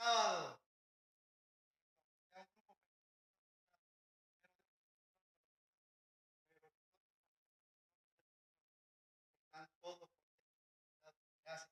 sábado. Ya un grupo están todos ya se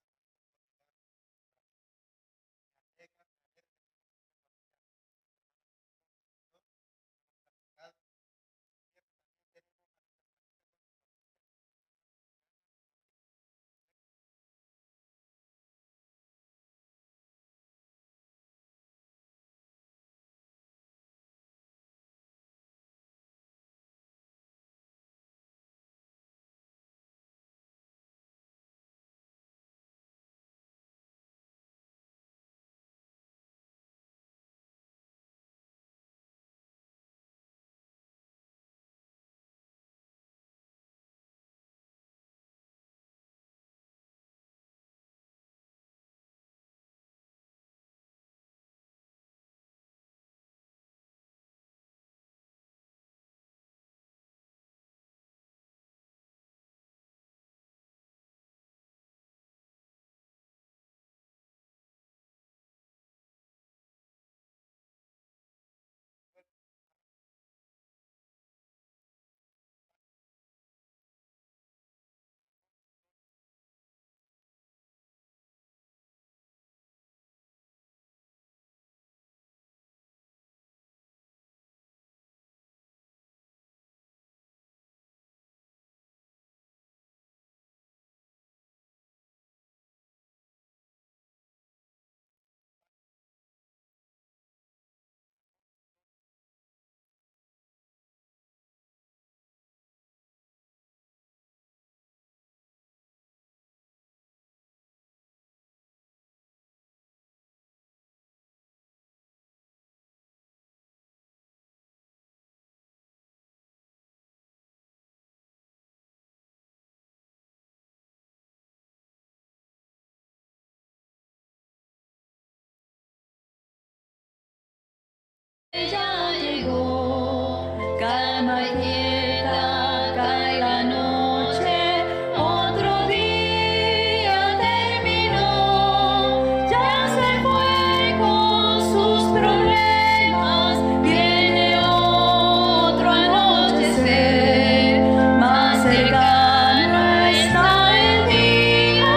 Ya llegó, calma y quieta, cae la noche, otro día terminó, ya se fue con sus problemas, viene otro anochecer, más cercano está el día,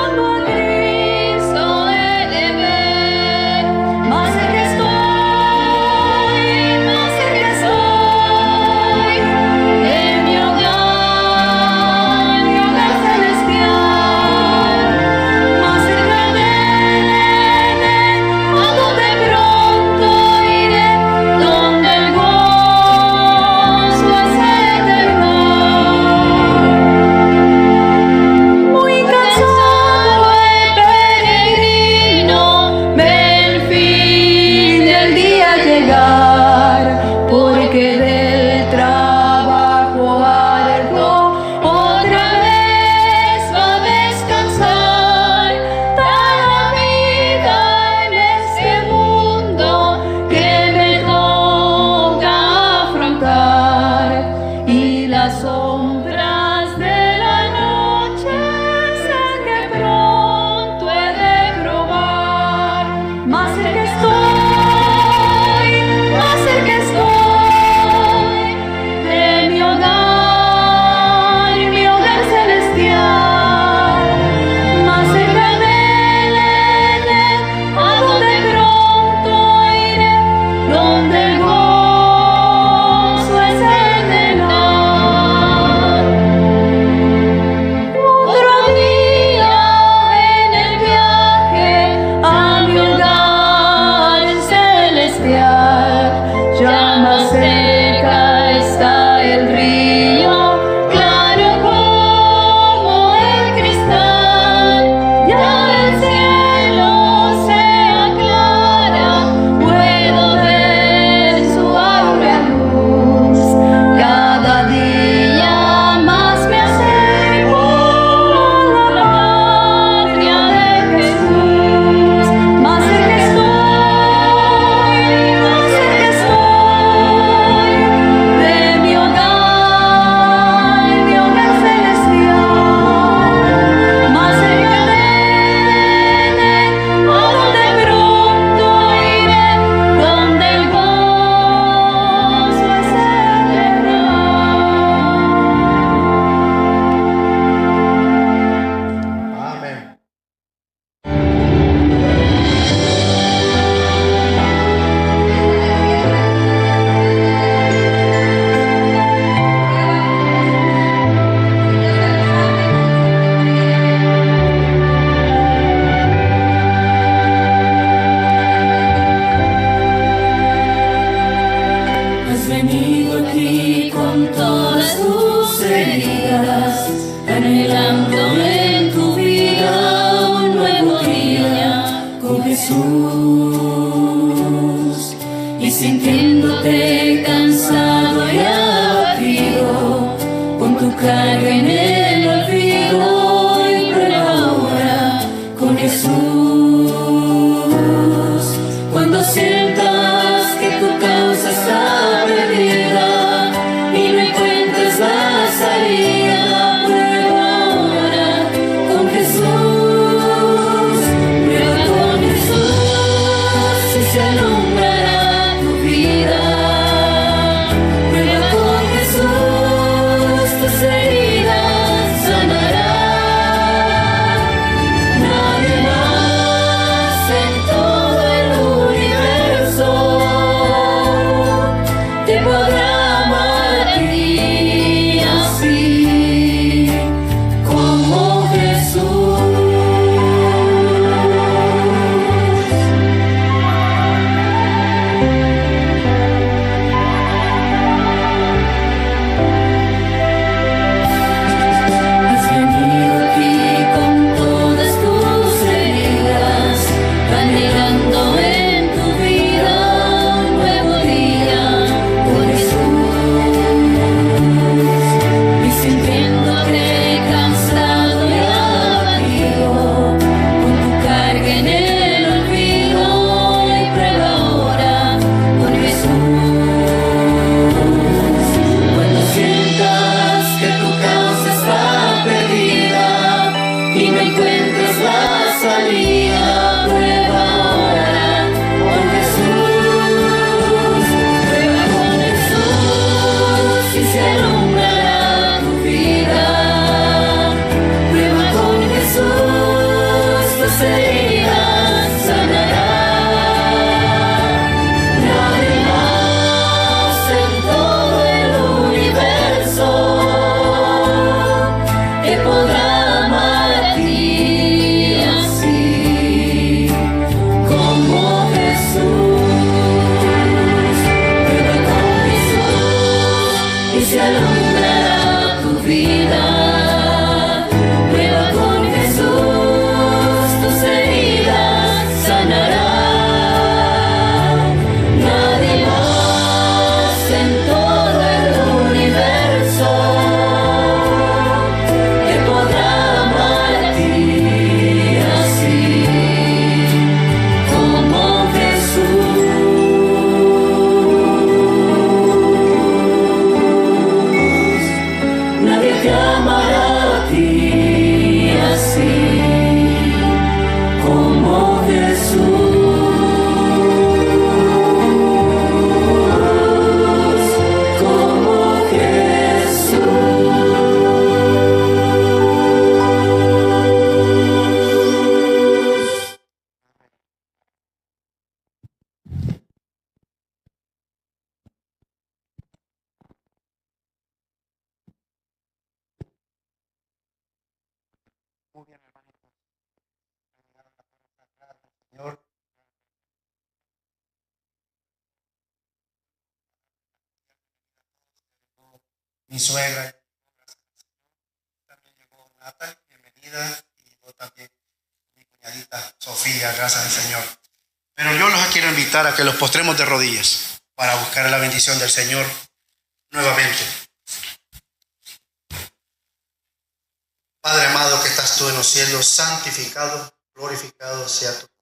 junto a Cristo he de ver, más cerca estoy. Jesús, y sintiéndote cansado y abatido, con tu carga en el olvido y prueba ahora con Jesús. Cuando sientas que tu causa está perdida y no encuentres la salida, prueba ahora con Jesús. Prueba con Jesús y se alumbrará tu vida. Prueba con Jesús, tus heridas sanarán. Nadie más en todo el universo te podrá amar a ti así como Jesús. Has venido aquí con todas tus heridas, anhelando en tu vida un nuevo día con Jesús, y sintiéndote cansado y abatido, con tu carga en el olvido, y prueba ahora con Jesús. Cuando sientas que tu causa está perdida y no encuentras la salida, prueba ahora con Jesús. Prueba con Jesús y se alumbrará tu vida. Prueba con Jesús, tus heridas sanarán. Nadie más en todo el universo te podrá amar a ti así como Jesús. Prueba con Jesús y se alumbrará tu vida. Prueba con Jesús, tus heridas sanarán. Nadie más en todo el universo te podrá amar a ti así como Jesús. Nadie te amará a ti así como Jesús, como Jesús. Muy bien, hermanitos. Llegaron la palabra clara del Señor. Mi suegra también llegó Natalie, bienvenida, y llegó también mi cuñadita Sofía, gracias al Señor. Pero yo los quiero invitar a que los postremos de rodillas para buscar la bendición del Señor nuevamente. Padre amado que estás tú en los cielos, santificado, glorificado sea tu nombre.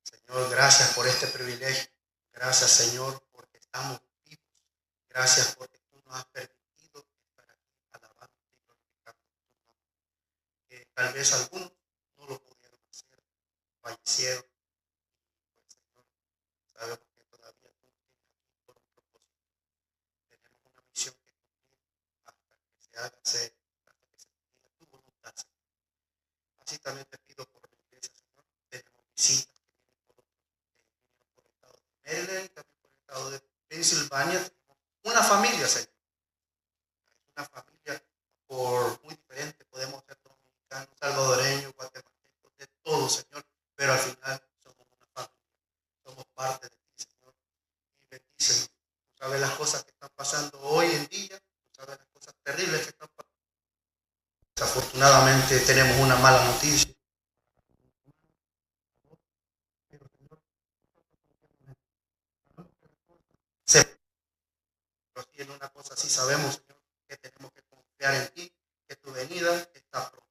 Señor, gracias por este privilegio. Gracias, Señor, porque estamos vivos. Gracias porque tú nos has permitido estar aquí alabando y glorificando tu nombre. Que tal vez algunos no lo pudieron hacer, fallecieron. Pues, Señor, sabemos que todavía tú nos tienes aquí por un propósito. Tenemos una misión que cumplir hasta que se haga, hasta que se cumpla tu voluntad, Señor. Así también te pido por la iglesia, Señor. Tenemos visitas que vienen por el estado de Maryland, también por el estado de Pensilvania. Tenemos una familia, Señor. Es una familia muy diferente. Podemos ser dominicanos, salvadoreños, guatemaltecos, de todo, Señor. Pero al final somos una familia. Somos parte de ti, Señor. Y bendícenos. Tú sabes las cosas que están pasando hoy en día. Tú sabes las cosas terribles que están pasando. Desafortunadamente tenemos una mala noticia. y en una cosa sí sabemos, Señor, que tenemos que confiar en ti, que tu venida está pronta.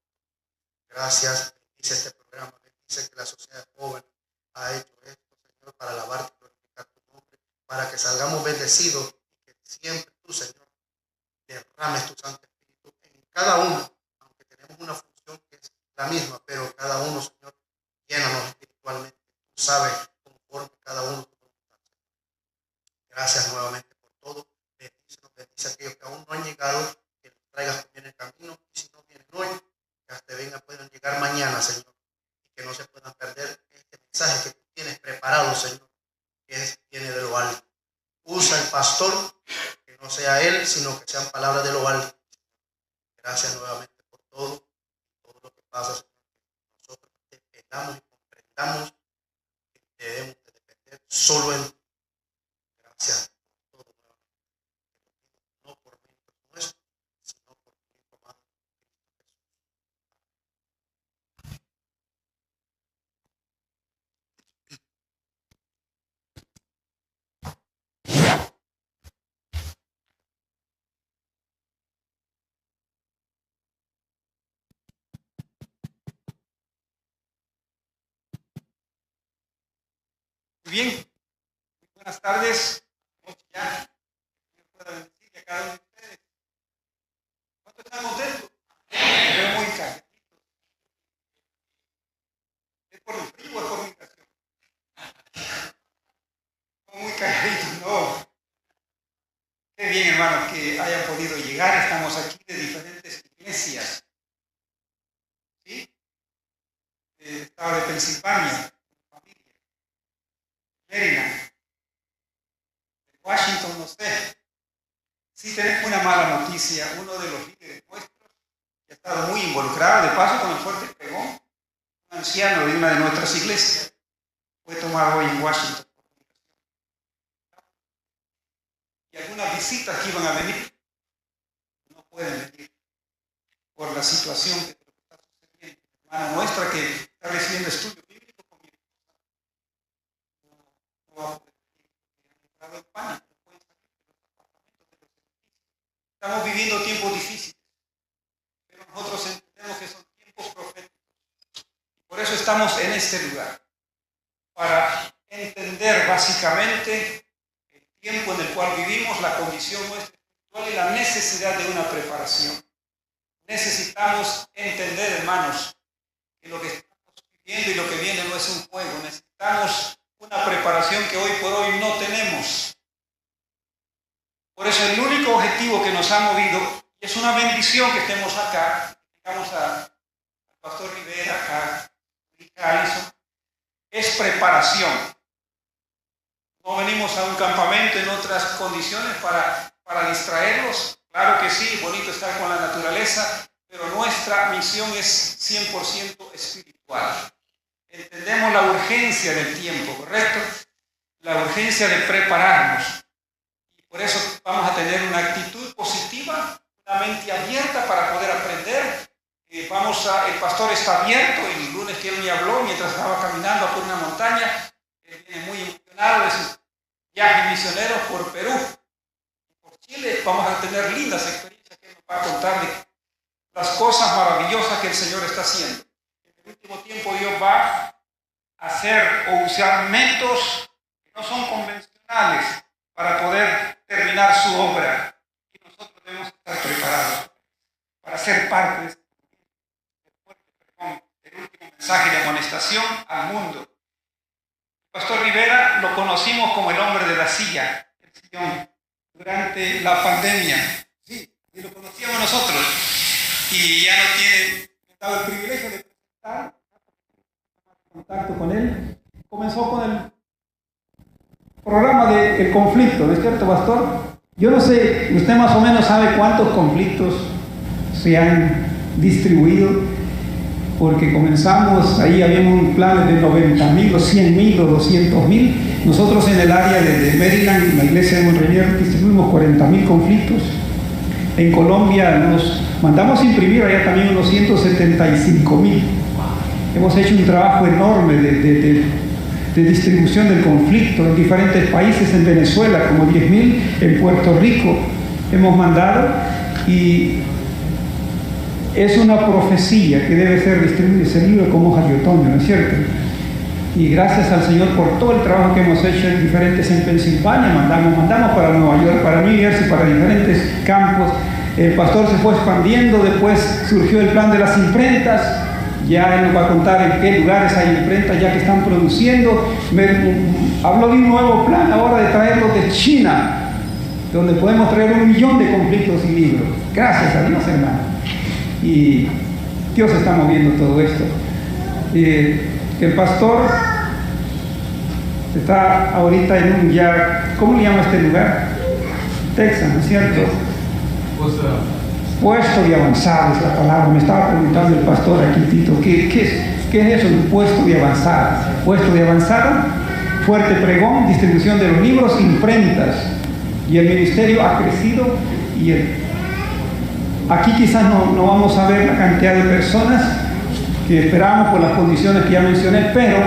Gracias, bendice este programa, bendice que la sociedad joven ha hecho esto, Señor, para alabarte y glorificar tu nombre, para que salgamos bendecidos y que siempre tú, Señor, derrames tu Santo Espíritu en cada uno, aunque tenemos una función que es la misma, pero cada uno, Señor, llénanos espiritualmente. Tú sabes conforme cada uno su voluntad. Gracias nuevamente por todo. Bendícenos, bendice a aquellos que aún no han llegado, que los traigas también en el camino, y si no vienen hoy, que hasta vengan, puedan llegar mañana, Señor, y que no se puedan perder este mensaje que tú tienes preparado, Señor, que viene de lo alto. Usa el pastor, que no sea él, sino que sean palabras de lo alto. Gracias nuevamente por todo lo que pasa, Señor. Nosotros dependamos y comprendamos que debemos de depender solo en ti. Gracias por todo nuevamente. No por méritos nuestros, sino por tu Hijo amado, Muy bien, muy buenas tardes. Ya, Dios pueda bendecir a cada uno de ustedes. ¿Cuántos están contentos? Me veo muy calladitos. ¿Es por el frío o es por mi invitación? Estamos muy calladitos, no. Qué bien, hermanos, que hayan podido llegar. Estamos aquí de diferentes iglesias. ¿Sí? Del estado de Pensilvania. Maryland, Washington, no sé. Sí tenemos una mala noticia. Uno de los líderes nuestros que ha estado muy involucrado, de paso con el fuerte pregón, un anciano de una de nuestras iglesias, fue tomado hoy en Washington. Y algunas visitas que iban a venir no pueden venir por la situación que está sucediendo. Hermana nuestra que está recibiendo estudios bíblicos con mi esposa no va a poder venir porque han entrado en pánico, no pueden salir de los apartamentos, de los edificios. Estamos viviendo tiempos difíciles, pero nosotros entendemos que son tiempos proféticos. Por eso estamos en este lugar, para entender básicamente el tiempo en el cual vivimos, la condición nuestra espiritual y la necesidad de una preparación. Necesitamos entender, hermanos, que lo que estamos viviendo y lo que viene no es un juego. Necesitamos una preparación que hoy por hoy no tenemos. Por eso el único objetivo que nos ha movido, y es una bendición que estemos acá, tengamos al pastor Rivera, a Alison, es preparación. No venimos a un campamento en otras condiciones para distraerlos. Claro que sí, es bonito estar con la naturaleza, pero nuestra misión es 100% espiritual. Entendemos la urgencia del tiempo, ¿correcto? La urgencia de prepararnos. Y por eso vamos a tener una actitud positiva, una mente abierta para poder aprender. El pastor está abierto. El lunes que él me habló, mientras estaba caminando por una montaña, él viene muy emocionado de sus viajes misioneros por Perú. Por Chile vamos a tener lindas experiencias que él nos va a contar de las cosas maravillosas que el Señor está haciendo. En el último tiempo Dios va a hacer o usar métodos que no son convencionales para poder terminar su obra. Y nosotros debemos estar preparados para ser parte de este el último mensaje de amonestación al mundo. El pastor Rivera lo conocimos como el hombre de la silla, el sillón, durante la pandemia. Sí, y lo conocíamos nosotros. Y ya no tiene, me dado el privilegio de presentar contacto con él. Comenzó con el programa del conflicto, ¿no es cierto, pastor? Yo no sé, usted más o menos sabe cuántos conflictos se han distribuido, porque comenzamos, ahí habíamos planes de 90,000 o 100,000 o 200,000. Nosotros en el área de Maryland, en la iglesia de Monrevier, distribuimos 40,000 conflictos. En Colombia nos mandamos a imprimir allá también unos 175,000. Hemos hecho un trabajo enorme de distribución del conflicto en diferentes países, en Venezuela como 10,000, en Puerto Rico hemos mandado, y es una profecía que debe ser distribuida ese libro como hojas de otoño, ¿no es cierto? Y gracias al Señor por todo el trabajo que hemos hecho en diferentes en Pensilvania, mandamos para Nueva York, para New Jersey, para diferentes campos. El pastor se fue expandiendo, después surgió el plan de las imprentas. Ya él nos va a contar en qué lugares hay imprentas ya que están produciendo. Habló de un nuevo plan ahora de traerlos de China, donde podemos traer 1 millón de conflictos y libros. Gracias a Dios, hermano. Y Dios está moviendo todo esto. El pastor está ahorita en un ya, ¿cómo le llama este lugar? Texas, ¿no es cierto? Puesto de avanzada es la palabra. Me estaba preguntando el pastor aquí, Tito, ¿qué es eso? Un puesto de avanzada. Puesto de avanzada, fuerte pregón, distribución de los libros, imprentas. Y el ministerio ha crecido. Y aquí quizás no vamos a ver la cantidad de personas que esperamos por las condiciones que ya mencioné, pero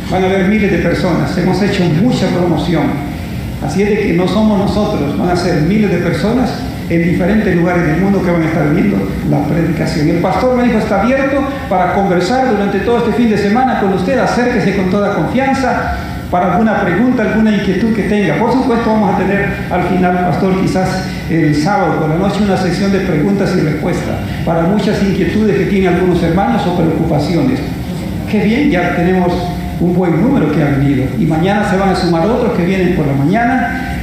van a haber miles de personas. Hemos hecho mucha promoción. Así es de que no somos nosotros, van a ser miles de personas en diferentes lugares del mundo que van a estar viendo la predicación. El pastor me dijo, está abierto para conversar durante todo este fin de semana con usted. Acérquese con toda confianza para alguna pregunta, alguna inquietud que tenga. Por supuesto vamos a tener al final, pastor, quizás el sábado por la noche una sección de preguntas y respuestas para muchas inquietudes que tienen algunos hermanos o preocupaciones. Qué bien, ya tenemos un buen número que ha venido, y mañana se van a sumar otros que vienen por la mañana.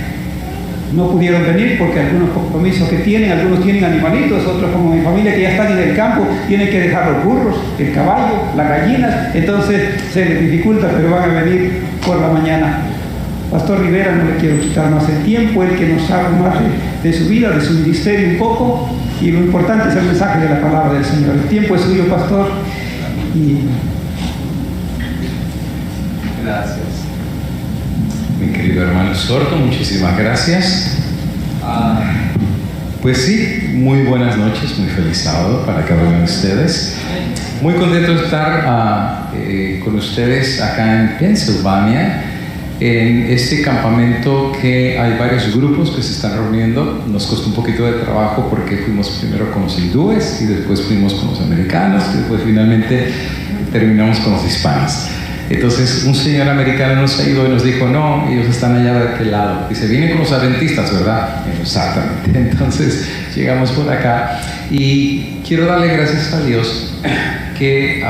No pudieron venir porque algunos compromisos que tienen, algunos tienen animalitos, otros como mi familia que ya están en el campo, tienen que dejar los burros, el caballo, las gallinas, entonces se les dificulta, pero van a venir por la mañana. Pastor Rivera, no le quiero quitar más el tiempo, él que nos habla más de su vida, de su ministerio un poco, y lo importante es el mensaje de la palabra del Señor. El tiempo es suyo, pastor. Gracias. Mi querido hermano Sorto, muchísimas gracias. Pues sí, muy buenas noches, muy feliz sábado para cada uno de ustedes. Muy contento de estar con ustedes acá en Pensilvania, en este campamento que hay varios grupos que se están reuniendo. Nos costó un poquito de trabajo porque fuimos primero con los hindúes y después fuimos con los americanos y después finalmente terminamos con los hispanos. Entonces un señor americano nos ayudó y nos dijo, no, ellos están allá de aquel lado. Dice, vienen con los adventistas, ¿verdad? Exactamente. Entonces llegamos por acá y quiero darle gracias a Dios que,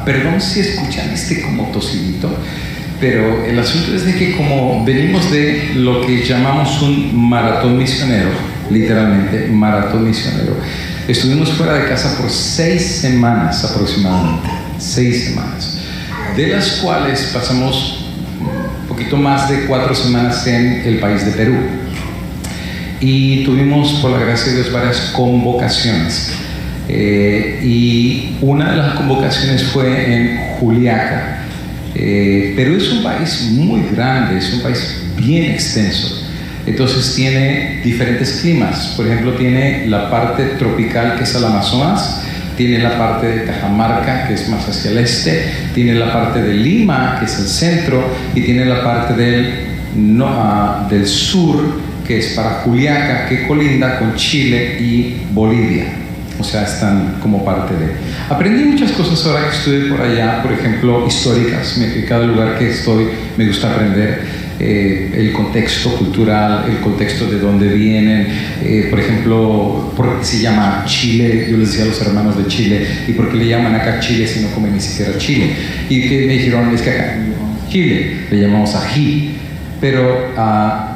perdón si escuchan como tosidito, pero el asunto es de que como venimos de lo que llamamos un maratón misionero, literalmente maratón misionero, estuvimos fuera de casa por 6 semanas aproximadamente, 6 semanas. De las cuales pasamos un poquito más de 4 semanas en el país de Perú. Y tuvimos, por la gracia de Dios, varias convocaciones. Y una de las convocaciones fue en Juliaca. Perú es un país muy grande, es un país bien extenso. Entonces tiene diferentes climas. Por ejemplo, tiene la parte tropical, que es el Amazonas. Tiene la parte de Cajamarca, que es más hacia el este, tiene la parte de Lima, que es el centro, y tiene la parte del sur, que es para Juliaca, que colinda con Chile y Bolivia. O sea, están como parte de... Aprendí muchas cosas ahora que estuve por allá, por ejemplo, históricas. Cada lugar que estoy me gusta aprender. El contexto cultural, el contexto de dónde vienen, por ejemplo, por qué se llama Chile. Yo les decía a los hermanos de Chile, ¿y por qué le llaman acá Chile si no comen ni siquiera chile? Y que me dijeron, es que acá Chile le llamamos ají, pero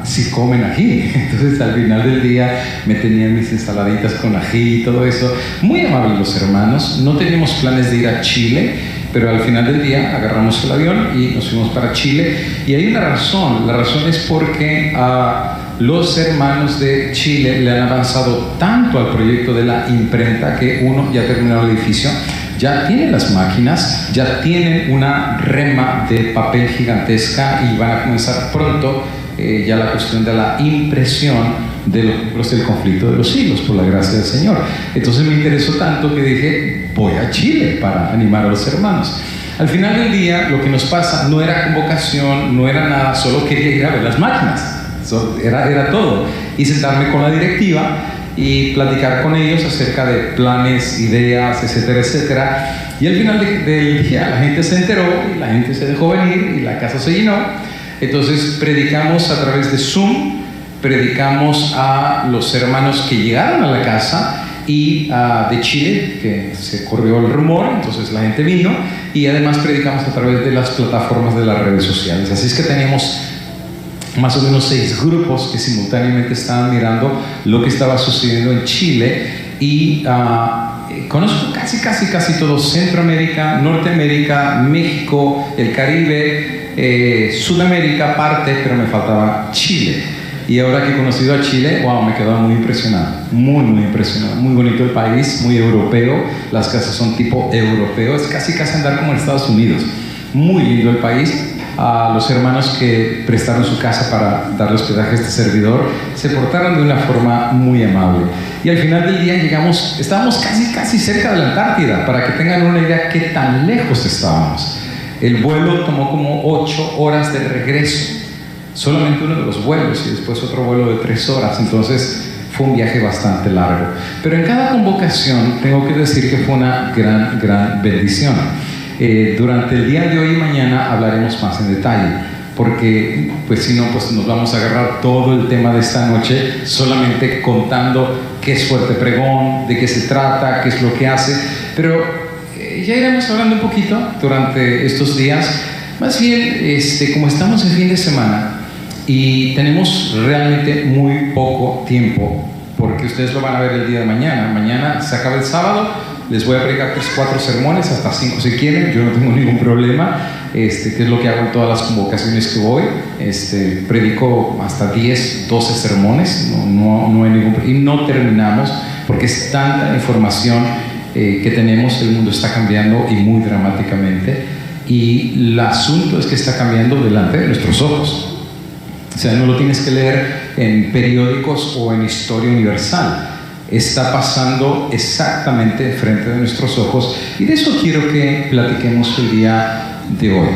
sí comen ají. Entonces al final del día me tenían mis ensaladitas con ají y todo eso. Muy amables los hermanos. No teníamos planes de ir a Chile, pero al final del día agarramos el avión y nos fuimos para Chile. Y hay una razón. La razón es porque los hermanos de Chile le han avanzado tanto al proyecto de la imprenta que uno ya terminó el edificio, ya tienen las máquinas, ya tienen una rema de papel gigantesca y van a comenzar pronto ya la cuestión de la impresión de los libros del conflicto de los siglos, por la gracia del Señor. Entonces me interesó tanto que dije, voy a Chile para animar a los hermanos. Al final del día, lo que nos pasa no era convocación, no era nada, solo quería ir a ver las máquinas. Era todo. y sentarme con la directiva y platicar con ellos acerca de planes, ideas, etcétera, etcétera. Y al final del día la gente se enteró y la gente se dejó venir y la casa se llenó. Entonces predicamos a través de Zoom, predicamos a los hermanos que llegaron a la casa y de Chile, que se corrió el rumor, entonces la gente vino, y además predicamos a través de las plataformas de las redes sociales. Así es que teníamos más o menos 6 grupos que simultáneamente estaban mirando lo que estaba sucediendo en Chile, y conozco casi todos: Centroamérica, Norteamérica, México, el Caribe, Sudamérica parte, pero me faltaba Chile. Y ahora que he conocido a Chile, wow, me quedaba muy impresionado, muy impresionado. Muy bonito el país, muy europeo, las casas son tipo europeo, es casi andar como en Estados Unidos. Muy lindo el país. A los hermanos que prestaron su casa para darle hospedaje a este servidor se portaron de una forma muy amable. Y al final del día estábamos casi cerca de la Antártida, para que tengan una idea qué tan lejos estábamos. El vuelo tomó como 8 horas de regreso, solamente uno de los vuelos, y después otro vuelo de 3 horas. Entonces fue un viaje bastante largo, pero en cada convocación tengo que decir que fue una gran bendición. Durante el día de hoy y mañana hablaremos más en detalle, porque pues si no, pues nos vamos a agarrar todo el tema de esta noche solamente contando qué es Fuerte Pregón, de qué se trata, qué es lo que hace, pero ya iremos hablando un poquito durante estos días. Más bien, como estamos en fin de semana y tenemos realmente muy poco tiempo, porque ustedes lo van a ver el día de mañana. Mañana se acaba el sábado, les voy a predicar 3, 4 sermones, hasta 5 si quieren, yo no tengo ningún problema, que es lo que hago en todas las convocaciones que voy. Predico hasta 10, 12 sermones, no hay ningún problema, y no terminamos, porque es tanta información que tenemos. El mundo está cambiando y muy dramáticamente, y el asunto es que está cambiando delante de nuestros ojos. O sea, no lo tienes que leer en periódicos o en historia universal. Está pasando exactamente frente de nuestros ojos, y de eso quiero que platiquemos el día de hoy.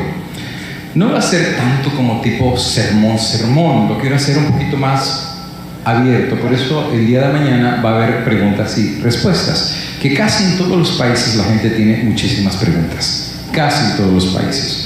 No va a ser tanto como tipo sermón, lo quiero hacer un poquito más abierto. Por eso el día de mañana va a haber preguntas y respuestas, que casi en todos los países la gente tiene muchísimas preguntas, casi en todos los países.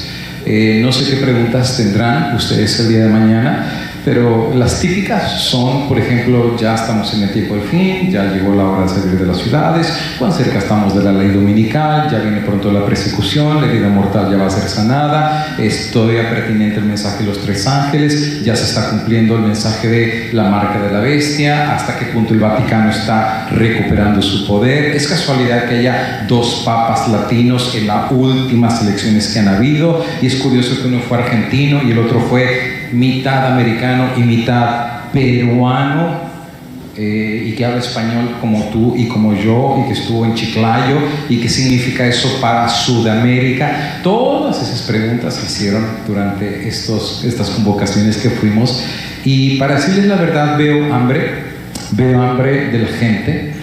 No sé qué preguntas tendrán ustedes el día de mañana, pero las típicas son, por ejemplo, ya estamos en el tiempo del fin, ya llegó la hora de salir de las ciudades, cuán cerca estamos de la ley dominical, ya viene pronto la persecución, la herida mortal ya va a ser sanada, es todavía pertinente el mensaje de los 3 ángeles, ya se está cumpliendo el mensaje de la marca de la bestia, hasta qué punto el Vaticano está recuperando su poder. Es casualidad que haya 2 papas latinos en las últimas elecciones que han habido, y es curioso que uno fue argentino y el otro fue mitad americano y mitad peruano, y que habla español como tú y como yo, y que estuvo en Chiclayo. ¿Y qué significa eso para Sudamérica? Todas esas preguntas se hicieron durante estas convocaciones que fuimos, y para decirles la verdad, veo hambre de la gente,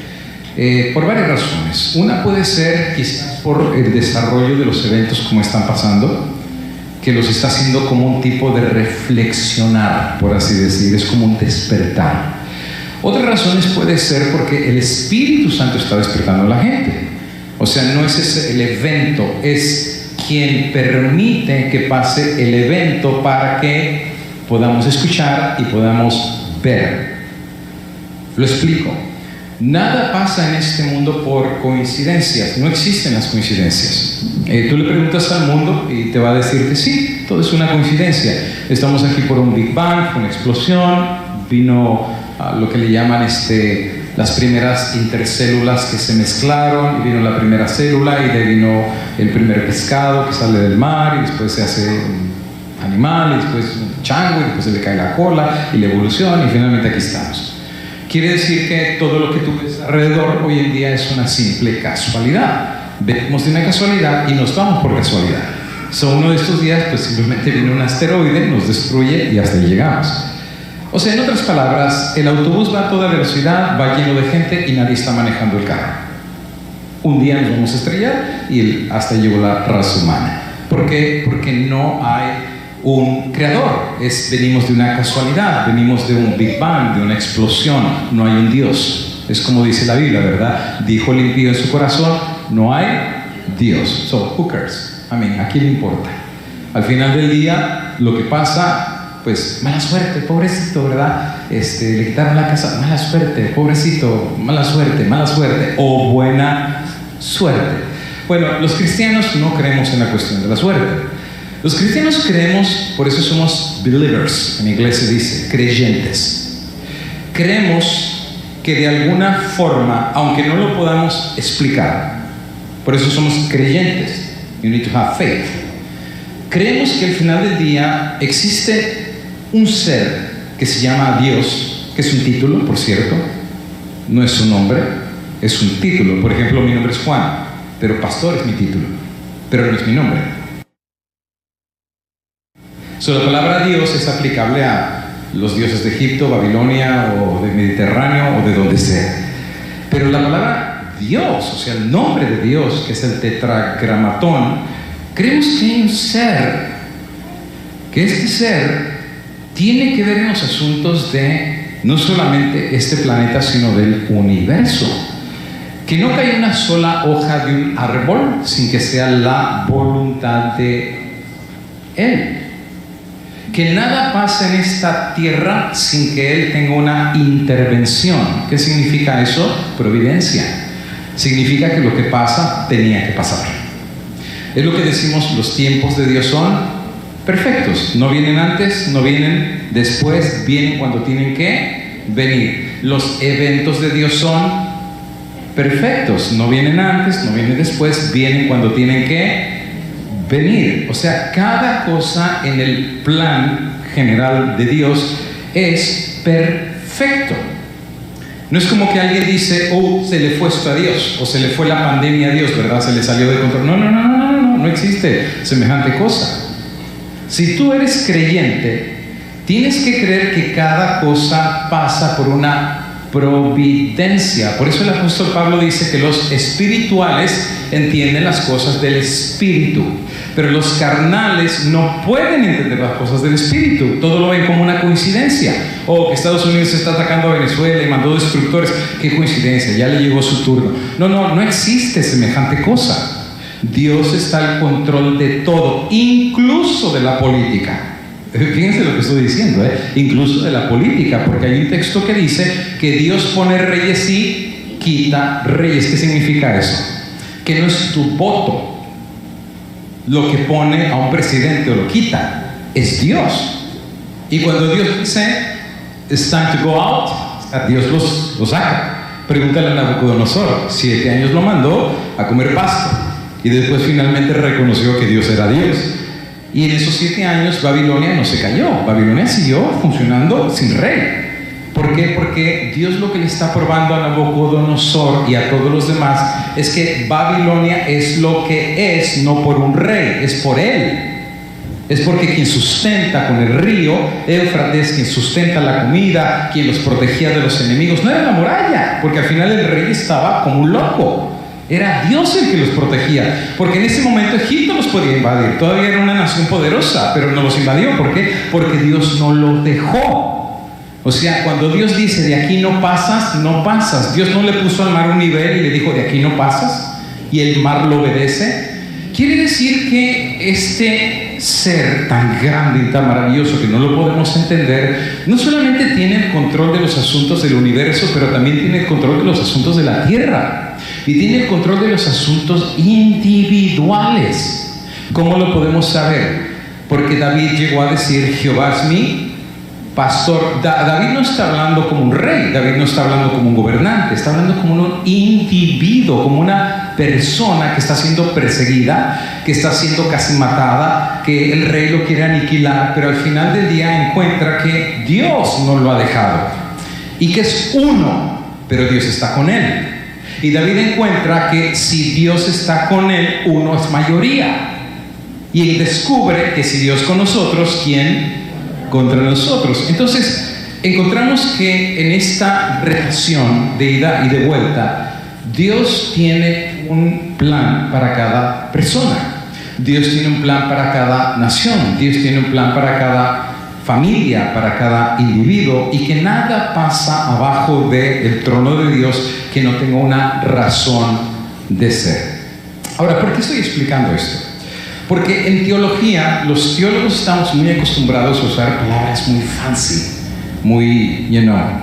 por varias razones. Una puede ser quizás por el desarrollo de los eventos como están pasando, que los está haciendo como un tipo de reflexionar, por así decir, es como un despertar. Otras razones puede ser porque el Espíritu Santo está despertando a la gente. O sea, no es ese el evento, es quien permite que pase el evento para que podamos escuchar y podamos ver. Lo explico. Nada pasa en este mundo por coincidencias, no existen las coincidencias. Tú le preguntas al mundo y te va a decir que sí, todo es una coincidencia. Estamos aquí por un Big Bang, una explosión, vino lo que le llaman las primeras intercélulas que se mezclaron, y vino la primera célula, y de ahí vino el primer pescado que sale del mar, y después se hace un animal, y después un chango, y después se le cae la cola, y la evolución, y finalmente aquí estamos. Quiere decir que todo lo que tú ves alrededor hoy en día es una simple casualidad. Vemos de una casualidad y nos vamos por casualidad. Uno de estos días, pues simplemente viene un asteroide, nos destruye y hasta ahí llegamos. O sea, en otras palabras, el autobús va a toda velocidad, va lleno de gente y nadie está manejando el carro. Un día nos vamos a estrellar y hasta llegó la raza humana. ¿Por qué? Porque no hay un creador. Venimos de una casualidad, venimos de un Big Bang, de una explosión. No hay un Dios. Es como dice la Biblia, ¿verdad? Dijo el impío en su corazón, no hay Dios. So, who cares? ¿A quién le importa? Al final del día, lo que pasa, pues, mala suerte, pobrecito, ¿verdad? Le quitaron la casa, mala suerte, pobrecito, mala suerte, o buena suerte. Bueno, los cristianos no creemos en la cuestión de la suerte. Los cristianos creemos, por eso somos believers, en inglés se dice, creyentes. Creemos que de alguna forma, aunque no lo podamos explicar, por eso somos creyentes. You need to have faith. Creemos que al final del día existe un ser que se llama Dios, que es un título, por cierto, no es su nombre, es un título. Por ejemplo, mi nombre es Juan, pero pastor es mi título, pero no es mi nombre. La palabra Dios es aplicable a los dioses de Egipto, Babilonia o del Mediterráneo o de donde sea. Pero la palabra Dios, o sea, el nombre de Dios, que es el tetragramatón, creemos que hay un ser, que este ser tiene que ver en los asuntos de no solamente este planeta, sino del universo. Que no cae una sola hoja de un árbol sin que sea la voluntad de Él. Que nada pasa en esta tierra sin que Él tenga una intervención. ¿Qué significa eso? Providencia. Significa que lo que pasa tenía que pasar. Es lo que decimos, los tiempos de Dios son perfectos. No vienen antes, no vienen después, vienen cuando tienen que venir. Los eventos de Dios son perfectos. No vienen antes, no vienen después, vienen cuando tienen que venir. O sea, cada cosa en el plan general de Dios es perfecto. No es como que alguien dice, oh, se le fue esto a Dios, o se le fue la pandemia a Dios, ¿verdad? Se le salió de control. No existe semejante cosa. Si tú eres creyente, tienes que creer que cada cosa pasa por una providencia. Por eso el apóstol Pablo dice que los espirituales entienden las cosas del espíritu, pero los carnales no pueden entender las cosas del espíritu. Todo lo ven como una coincidencia. Que Estados Unidos está atacando a Venezuela y mandó destructores. Qué coincidencia, ya le llegó su turno. No existe semejante cosa. Dios está al control de todo, incluso de la política. Fíjense lo que estoy diciendo, incluso de la política, porque hay un texto que dice que Dios pone reyes y quita reyes. ¿Qué significa eso? Que no es tu voto lo que pone a un presidente o lo quita, es Dios. Y cuando Dios dice it's time to go out, a Dios los saca. Pregúntale a Nabucodonosor, 7 años lo mandó a comer pasto y después finalmente reconoció que Dios era Dios. Y en esos 7 años Babilonia no se cayó, Babilonia siguió funcionando sin rey. ¿Por qué? Porque Dios lo que le está probando a Nabucodonosor y a todos los demás es que Babilonia es lo que es, no por un rey, es por él. Es porque quien sustenta con el río Éufrates, quien sustenta la comida, quien los protegía de los enemigos, no era la muralla, porque al final el rey estaba como un loco. Era Dios el que los protegía, porque en ese momento Egipto los podía invadir. Todavía era una nación poderosa, pero no los invadió. ¿Por qué? Porque Dios no los dejó. O sea, cuando Dios dice de aquí no pasas, no pasas. Dios no le puso al mar un nivel y le dijo de aquí no pasas, y el mar lo obedece. Quiere decir que este ser tan grande y tan maravilloso que no lo podemos entender, no solamente tiene el control de los asuntos del universo, pero también tiene el control de los asuntos de la tierra, y tiene el control de los asuntos individuales. ¿Cómo lo podemos saber? Porque David llegó a decir, Jehová es mi pastor. David no está hablando como un rey, David no está hablando como un gobernante, está hablando como un individuo, como una persona que está siendo perseguida, que está siendo casi matada, que el rey lo quiere aniquilar, pero al final del día encuentra que Dios no lo ha dejado y que es uno, pero Dios está con él. Y David encuentra que si Dios está con él, uno es mayoría, y él descubre que si Dios con nosotros, ¿quién contra nosotros? Entonces encontramos que en esta relación de ida y de vuelta, Dios tiene un plan para cada persona. Dios tiene un plan para cada nación, Dios tiene un plan para cada familia, para cada individuo, y que nada pasa abajo del trono de Dios que no tenga una razón de ser. Ahora, ¿por qué estoy explicando esto? Porque en teología, los teólogos estamos muy acostumbrados a usar palabras muy fancy, muy,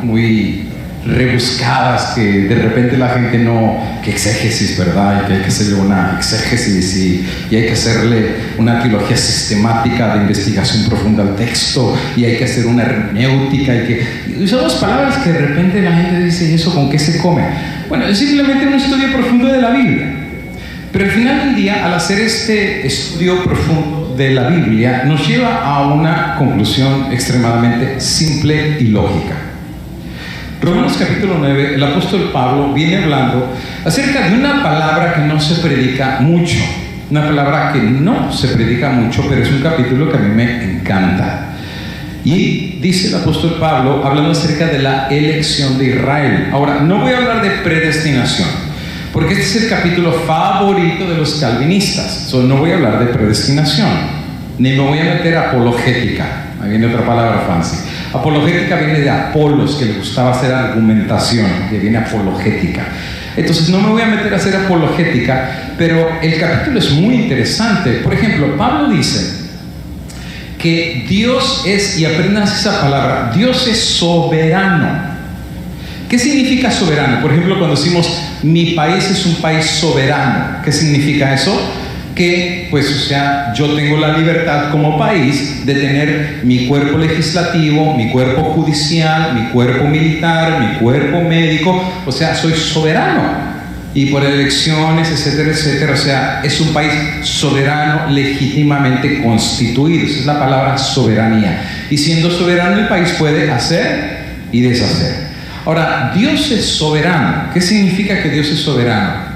muy rebuscadas, que de repente la gente no, que exégesis, ¿verdad? Y que hay que hacerle una exégesis y hay que hacerle una teología sistemática de investigación profunda al texto, y hay que hacer una hermenéutica, y usamos palabras que de repente la gente dice, ¿y eso con qué se come? Bueno, es simplemente un estudio profundo de la Biblia. Pero al final del día, al hacer este estudio profundo de la Biblia, nos lleva a una conclusión extremadamente simple y lógica. Romanos capítulo 9, el apóstol Pablo viene hablando acerca de una palabra que no se predica mucho, una palabra que no se predica mucho, pero es un capítulo que a mí me encanta. Y dice el apóstol Pablo, hablando acerca de la elección de Israel. Ahora, no voy a hablar de predestinación, porque este es el capítulo favorito de los calvinistas. No voy a hablar de predestinación, ni me voy a meter a apologética. Ahí viene otra palabra fancy. Apologética viene de Apolos, que le gustaba hacer argumentación, que viene apologética. Entonces no me voy a meter a hacer apologética, pero el capítulo es muy interesante. Por ejemplo, Pablo dice que Dios es, y aprendas esa palabra, Dios es soberano. ¿Qué significa soberano? Por ejemplo, cuando decimos mi país es un país soberano, ¿qué significa eso? Que, pues, o sea, yo tengo la libertad como país de tener mi cuerpo legislativo, mi cuerpo judicial, mi cuerpo militar, mi cuerpo médico, o sea, soy soberano. Y por elecciones, etcétera, etcétera, o sea, es un país soberano, legítimamente constituido. Esa es la palabra soberanía. Y siendo soberano el país puede hacer y deshacer. Ahora, Dios es soberano. ¿Qué significa que Dios es soberano?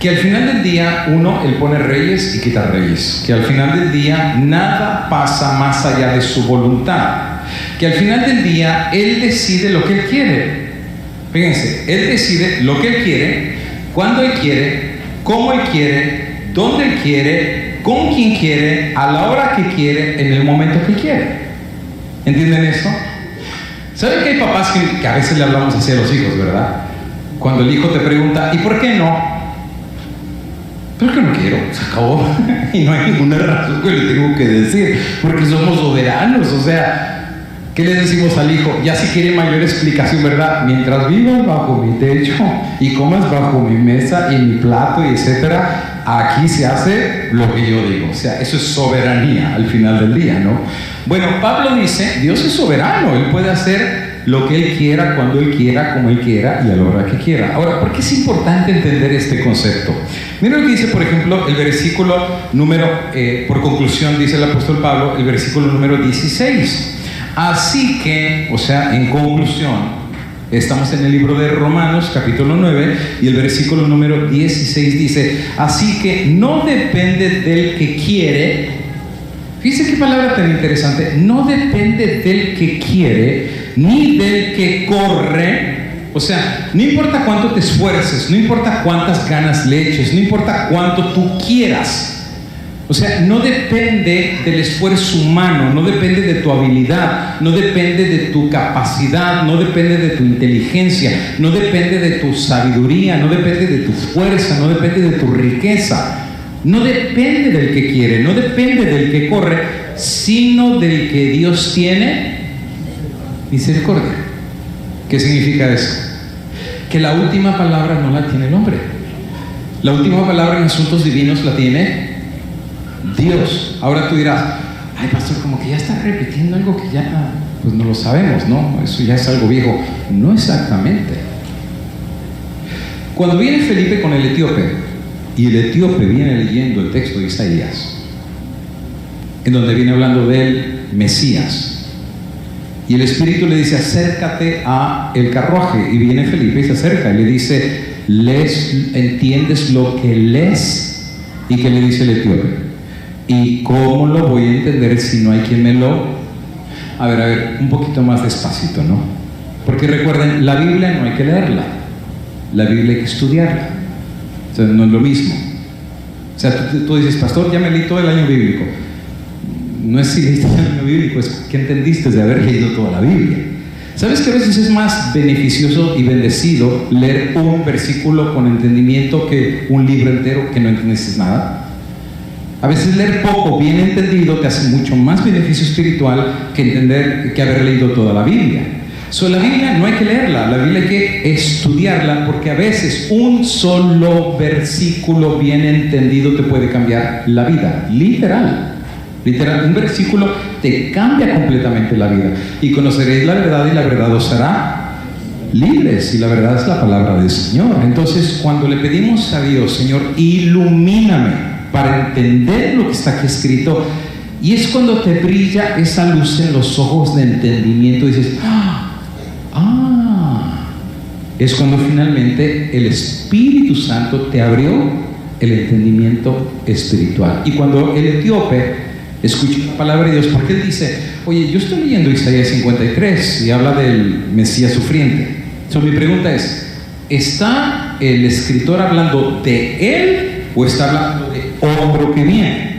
Que al final del día, Él pone reyes y quita reyes. Que al final del día nada pasa más allá de su voluntad. Que al final del día Él decide lo que Él quiere. Fíjense, Él decide lo que Él quiere, cuándo Él quiere, cómo Él quiere, dónde Él quiere, con quién quiere, a la hora que quiere, en el momento que quiere. ¿Entienden esto? ¿Saben que hay papás que a veces le hablamos así a los hijos, verdad? Cuando el hijo te pregunta, ¿y por qué no? Porque no quiero, se acabó. Y no hay ninguna razón que le tengo que decir, porque somos soberanos. O sea, ¿qué le decimos al hijo? Ya si quiere mayor explicación, ¿verdad? Mientras vivas bajo mi techo y comas bajo mi mesa y mi plato y etcétera, aquí se hace lo que yo digo. O sea, eso es soberanía al final del día, ¿no? Bueno, Pablo dice, Dios es soberano, Él puede hacer lo que Él quiera, cuando Él quiera, como Él quiera y a la hora que quiera. Ahora, ¿por qué es importante entender este concepto? Mira lo que dice, por ejemplo, el versículo número, por conclusión, dice el apóstol Pablo, el versículo número 16. Así que, o sea, en conclusión, estamos en el libro de Romanos, capítulo 9, y el versículo número 16 dice, así que no depende del que quiere. Fíjense qué palabra tan interesante. No depende del que quiere, ni del que corre. O sea, no importa cuánto te esfuerces, no importa cuántas ganas le eches, no importa cuánto tú quieras. O sea, no depende del esfuerzo humano, no depende de tu habilidad, no depende de tu capacidad, no depende de tu inteligencia, no depende de tu sabiduría, no depende de tu fuerza, no depende de tu riqueza. No depende del que quiere, no depende del que corre, sino del que Dios tiene misericordia. ¿Qué significa eso? Que la última palabra no la tiene el hombre. La última palabra en asuntos divinos la tiene Dios. Ahora tú dirás, ay pastor, como que ya está repitiendo algo que ya pues no lo sabemos, ¿no? Eso ya es algo viejo. No exactamente. Cuando viene Felipe con el etíope, y el etíope viene leyendo el texto de Isaías, en donde viene hablando del Mesías, y el Espíritu le dice, acércate a el carruaje, y viene Felipe y se acerca y le dice, ¿entiendes lo que lees? ¿Y qué le dice el etíope? ¿Y cómo lo voy a entender si no hay quien me lo? A ver, un poquito más despacito, ¿no? Porque recuerden, la Biblia no hay que leerla, la Biblia hay que estudiarla. O sea, no es lo mismo. O sea, tú dices, pastor, ya me leí todo el año bíblico. No es si leíste el año bíblico, es que entendiste de haber leído toda la Biblia. ¿Sabes que a veces es más beneficioso y bendecido leer un versículo con entendimiento que un libro entero que no entiendes nada? A veces leer poco, bien entendido, te hace mucho más beneficio espiritual que haber leído toda la Biblia. La Biblia no hay que leerla, la Biblia hay que estudiarla, porque a veces un solo versículo bien entendido te puede cambiar la vida, literal. Literal, un versículo te cambia completamente la vida. Y conoceréis la verdad y la verdad os hará libres. Y la verdad es la palabra del Señor. Entonces, cuando le pedimos a Dios, Señor, ilumíname para entender lo que está aquí escrito, y es cuando te brilla esa luz en los ojos de entendimiento y dices, es cuando finalmente el Espíritu Santo te abrió el entendimiento espiritual. Y cuando el etíope escucha la palabra de Dios, porque él dice, oye, yo estoy leyendo Isaías 53 y habla del Mesías sufriente. Mi pregunta es, ¿está el escritor hablando de él o está hablando de otro que viene?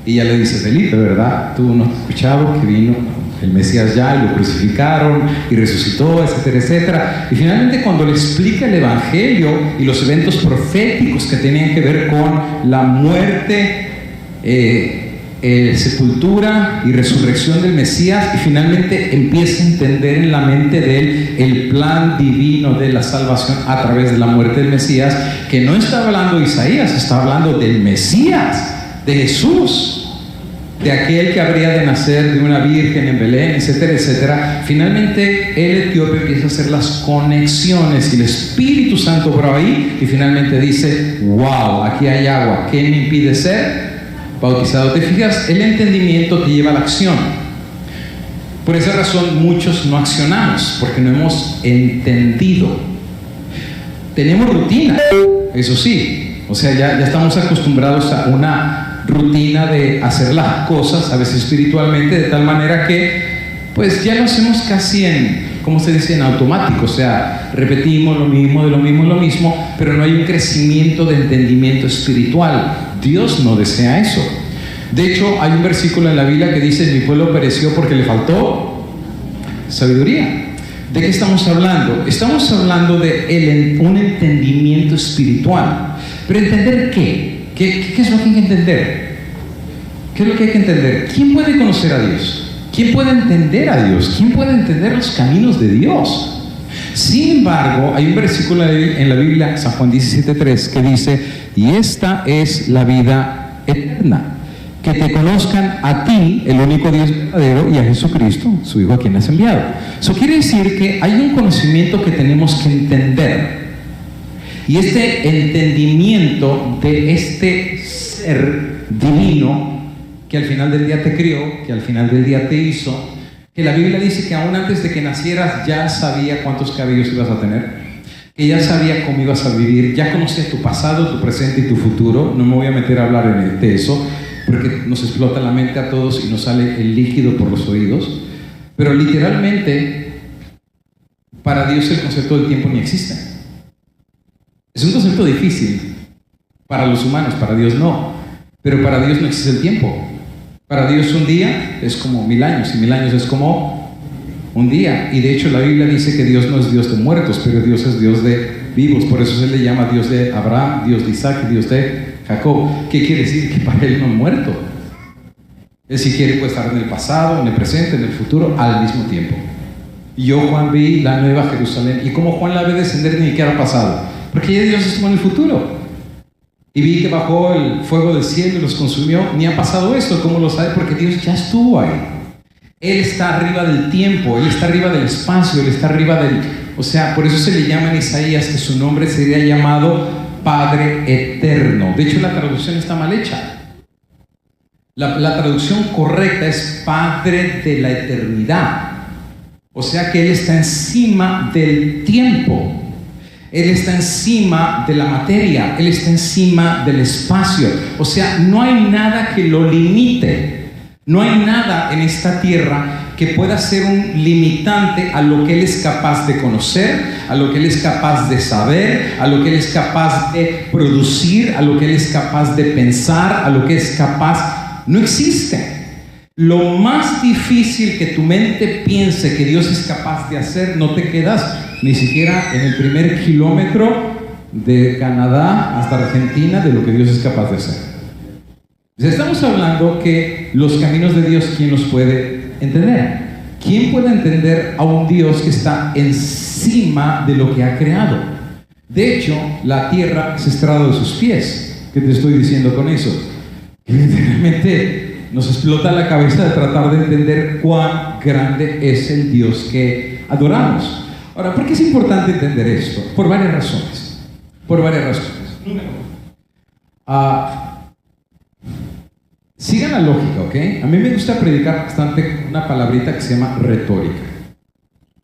Y ya le dice, Felipe, ¿verdad? Tú no has escuchado que vino el Mesías ya y lo crucificaron y resucitó, etcétera, etcétera. Y finalmente, cuando le explica el Evangelio y los eventos proféticos que tenían que ver con la muerte, sepultura y resurrección del Mesías, y finalmente empieza a entender en la mente de él el plan divino de la salvación a través de la muerte del Mesías, que no está hablando de Isaías, está hablando del Mesías, de Jesús, de aquel que habría de nacer de una virgen en Belén, etcétera, etcétera. Finalmente el etíope empieza a hacer las conexiones y el Espíritu Santo por ahí, y finalmente dice, wow, aquí hay agua, ¿qué me impide ser bautizado? ¿Te fijas? El entendimiento te lleva a la acción. Por esa razón muchos no accionamos, porque no hemos entendido. Tenemos rutina, eso sí, o sea, ya estamos acostumbrados a una rutina de hacer las cosas, a veces espiritualmente, de tal manera que pues ya lo hacemos casi ¿cómo se dice? En automático. O sea, repetimos lo mismo, de lo mismo, lo mismo, pero no hay un crecimiento de entendimiento espiritual. Dios no desea eso. De hecho, hay un versículo en la Biblia que dice, mi pueblo pereció porque le faltó sabiduría. ¿De qué estamos hablando? Estamos hablando de un entendimiento espiritual. Pero ¿entender qué? ¿Qué es lo que hay que entender? ¿Qué es lo que hay que entender? ¿Quién puede conocer a Dios? ¿Quién puede entender a Dios? ¿Quién puede entender los caminos de Dios? Sin embargo, hay un versículo en la Biblia, San Juan 17:3, que dice, y esta es la vida eterna, que te conozcan a ti, el único Dios verdadero, y a Jesucristo, su Hijo, a quien has enviado. Eso quiere decir que hay un conocimiento que tenemos que entender. Y este entendimiento de este ser divino, que al final del día te crió, que al final del día te hizo, que la Biblia dice que aún antes de que nacieras ya sabía cuántos cabellos ibas a tener, que ya sabía cómo ibas a vivir, ya conocía tu pasado, tu presente y tu futuro. No me voy a meter a hablar de eso, porque nos explota la mente a todos y nos sale el líquido por los oídos. Pero literalmente, para Dios el concepto del tiempo ni existe. Es un concepto difícil para los humanos, para Dios no. Pero para Dios no existe el tiempo. Para Dios un día es como 1000 años, y 1000 años es como un día. Y de hecho la Biblia dice que Dios no es Dios de muertos, pero Dios es Dios de vivos. Por eso se le llama Dios de Abraham, Dios de Isaac y Dios de Jacob. ¿Qué quiere decir? Que para Él no ha muerto. Él, si quiere, puede estar en el pasado, en el presente, en el futuro, al mismo tiempo. Y yo, Juan, vi la nueva Jerusalén. ¿Y cómo Juan la ve descender? Ni siquiera ha pasado, porque ya Dios estuvo en el futuro. Y vi que bajó el fuego del cielo y los consumió. Ni ha pasado esto. ¿Cómo lo sabe? Porque Dios ya estuvo ahí. Él está arriba del tiempo, Él está arriba del espacio, Él está arriba del... O sea, por eso se le llama en Isaías que su nombre sería llamado Padre Eterno. De hecho, la traducción está mal hecha. La traducción correcta es Padre de la Eternidad. O sea que Él está encima del tiempo. Él está encima de la materia, Él está encima del espacio. O sea, no hay nada que lo limite. No hay nada en esta tierra que pueda ser un limitante a lo que Él es capaz de conocer, a lo que Él es capaz de saber, a lo que Él es capaz de producir, a lo que Él es capaz de pensar, a lo que es capaz. No existe. Lo más difícil que tu mente piense que Dios es capaz de hacer, no te quedas ni siquiera en el primer kilómetro de Canadá hasta Argentina de lo que Dios es capaz de hacer. Estamos hablando que los caminos de Dios, ¿quién los puede entender? ¿Quién puede entender a un Dios que está encima de lo que ha creado? De hecho, la tierra es estrado de sus pies. ¿Qué te estoy diciendo con eso? Que literalmente nos explota la cabeza de tratar de entender cuán grande es el Dios que adoramos. Ahora, ¿por qué es importante entender esto? Por varias razones. Número uno. Sigan la lógica, ¿ok? A mí me gusta predicar bastante una palabrita que se llama retórica.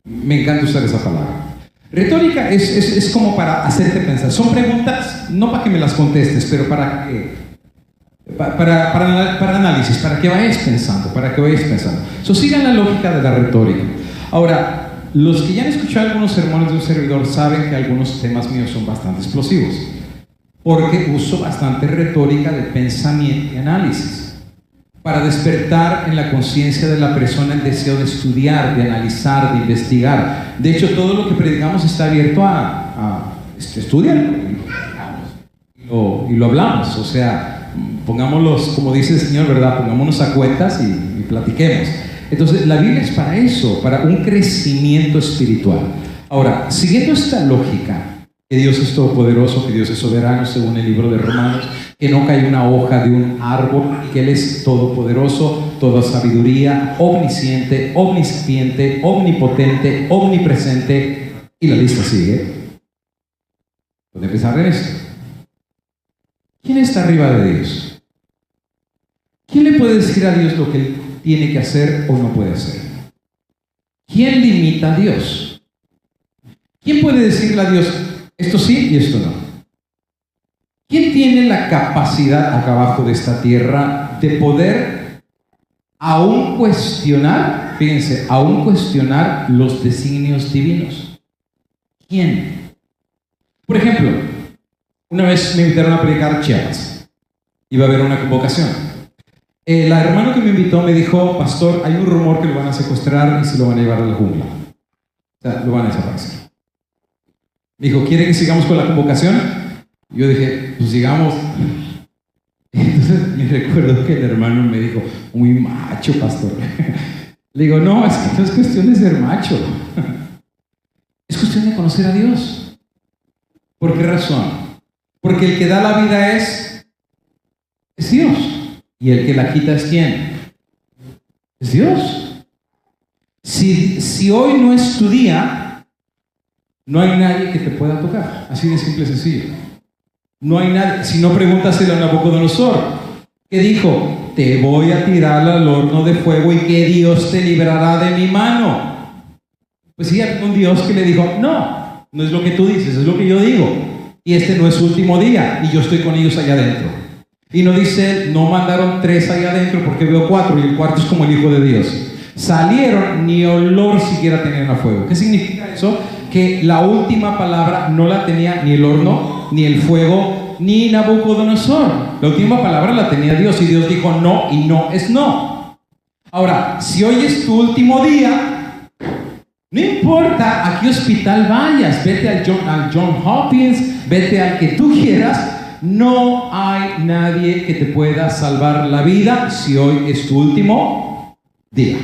Me encanta usar esa palabra. Retórica es como para hacerte pensar. Son preguntas, no para que me las contestes, pero para análisis, para que vayas pensando, sigan la lógica de la retórica. Ahora, los que ya han escuchado algunos sermones de un servidor saben que algunos temas míos son bastante explosivos, porque uso bastante retórica de pensamiento y análisis para despertar en la conciencia de la persona el deseo de estudiar, de analizar, de investigar. De hecho, todo lo que predicamos está abierto a estudiar y lo hablamos. O sea, pongámoslos, como dice el Señor, ¿verdad? Pongámonos a cuentas y platiquemos. Entonces, la Biblia es para eso, para un crecimiento espiritual. Ahora, siguiendo esta lógica, que Dios es todopoderoso, que Dios es soberano, según el libro de Romanos, que no cae una hoja de un árbol, que Él es todopoderoso, toda sabiduría, omnisciente, omnisapiente, omnipotente, omnipresente, y la lista sigue. Puede empezar en esto. ¿Quién está arriba de Dios? ¿Quién le puede decir a Dios lo que Él tiene que hacer o no puede hacer? ¿Quién limita a Dios? ¿Quién puede decirle a Dios esto sí y esto no? ¿Quién tiene la capacidad acá abajo de esta tierra de poder aún cuestionar, fíjense, aún cuestionar los designios divinos? ¿Quién? Por ejemplo, una vez me invitaron a predicar Chiapas. Iba a haber una convocación. La hermana que me invitó me dijo: pastor, hay un rumor que lo van a secuestrar y se lo van a llevar a la jungla. O sea, lo van a desaparecer. Me dijo: ¿quiere que sigamos con la convocación? Yo dije: pues sigamos. Entonces me recuerdo que el hermano me dijo: muy macho, pastor. Le digo: no, es que no es cuestión de ser macho. Es cuestión de conocer a Dios. ¿Por qué razón? Porque el que da la vida es Dios. Y el que la quita es ¿quién? Es Dios. Si hoy no es tu día, no hay nadie que te pueda tocar. Así de simple y sencillo. No hay nadie. Si no, pregúntaselo a Nabucodonosor, que dijo: te voy a tirar al horno de fuego y que Dios te librará de mi mano. Pues sí, hay un Dios que le dijo: no, no es lo que tú dices, es lo que yo digo. Y este no es su último día y yo estoy con ellos allá adentro. Y no dice: no mandaron 3 allá adentro porque veo 4 y el cuarto es como el Hijo de Dios. Salieron, ni olor siquiera tenían a fuego. ¿Qué significa eso? Que la última palabra no la tenía ni el horno, ni el fuego, ni Nabucodonosor. La última palabra la tenía Dios, y Dios dijo no, y no es no. Ahora, si hoy es tu último día, no importa a qué hospital vayas, vete al John Hopkins, vete al que tú quieras, no hay nadie que te pueda salvar la vida si hoy es tu último día.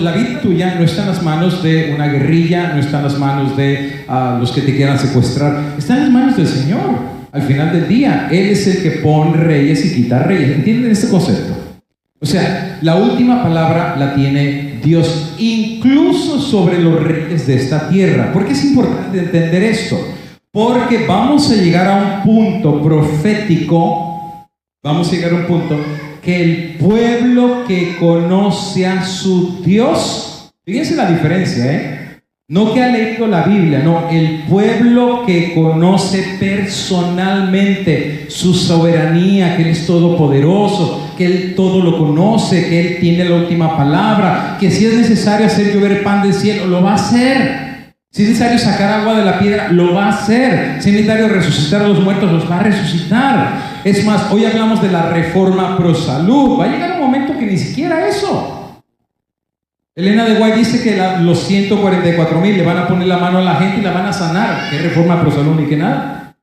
La vida tuya no está en las manos de una guerrilla, no está en las manos de los que te quieran secuestrar, está en las manos del Señor. Al final del día, Él es el que pone reyes y quita reyes. ¿Entienden este concepto? O sea, la última palabra la tiene Dios, incluso sobre los reyes de esta tierra. ¿Por qué es importante entender esto? Porque vamos a llegar a un punto profético, que el pueblo que conoce a su Dios, fíjense la diferencia, No que ha leído la Biblia, no, el pueblo que conoce personalmente su soberanía, que Él es todopoderoso, que Él todo lo conoce, que Él tiene la última palabra, que si es necesario hacer llover pan del cielo, lo va a hacer. Si es necesario sacar agua de la piedra, lo va a hacer. Si es necesario resucitar a los muertos, los va a resucitar. Es más, hoy hablamos de la reforma pro salud. Va a llegar un momento que ni siquiera eso. Elena de White dice que los 144,000 le van a poner la mano a la gente y la van a sanar. ¿Qué reforma pro salud ni que nada?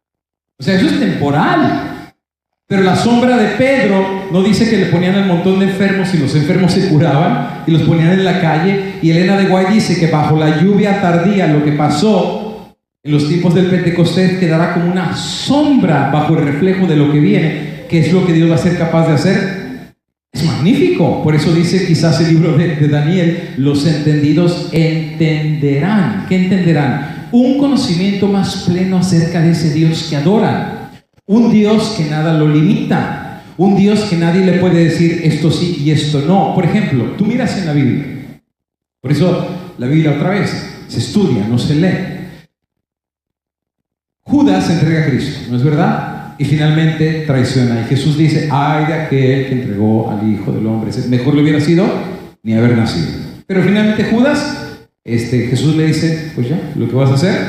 O sea, eso es temporal. Pero la sombra de Pedro no dice que le ponían el montón de enfermos y los enfermos se curaban y los ponían en la calle. Y Elena de White dice que bajo la lluvia tardía, lo que pasó en los tiempos del Pentecostés quedará como una sombra bajo el reflejo de lo que viene, que es lo que Dios va a ser capaz de hacer. Es magnífico. Por eso dice quizás el libro de Daniel, los entendidos entenderán. ¿Qué entenderán? Un conocimiento más pleno acerca de ese Dios que adoran. Un Dios que nada lo limita. Un Dios que nadie le puede decir esto sí y esto no. Por ejemplo, tú miras en la Biblia. Por eso la Biblia otra vez se estudia, no se lee. Judas entrega a Cristo, ¿no es verdad? Y finalmente traiciona. Y Jesús dice, ay de aquel que entregó al Hijo del Hombre. Mejor le hubiera sido ni haber nacido. Pero finalmente Judas, Jesús le dice, pues ya, lo que vas a hacer,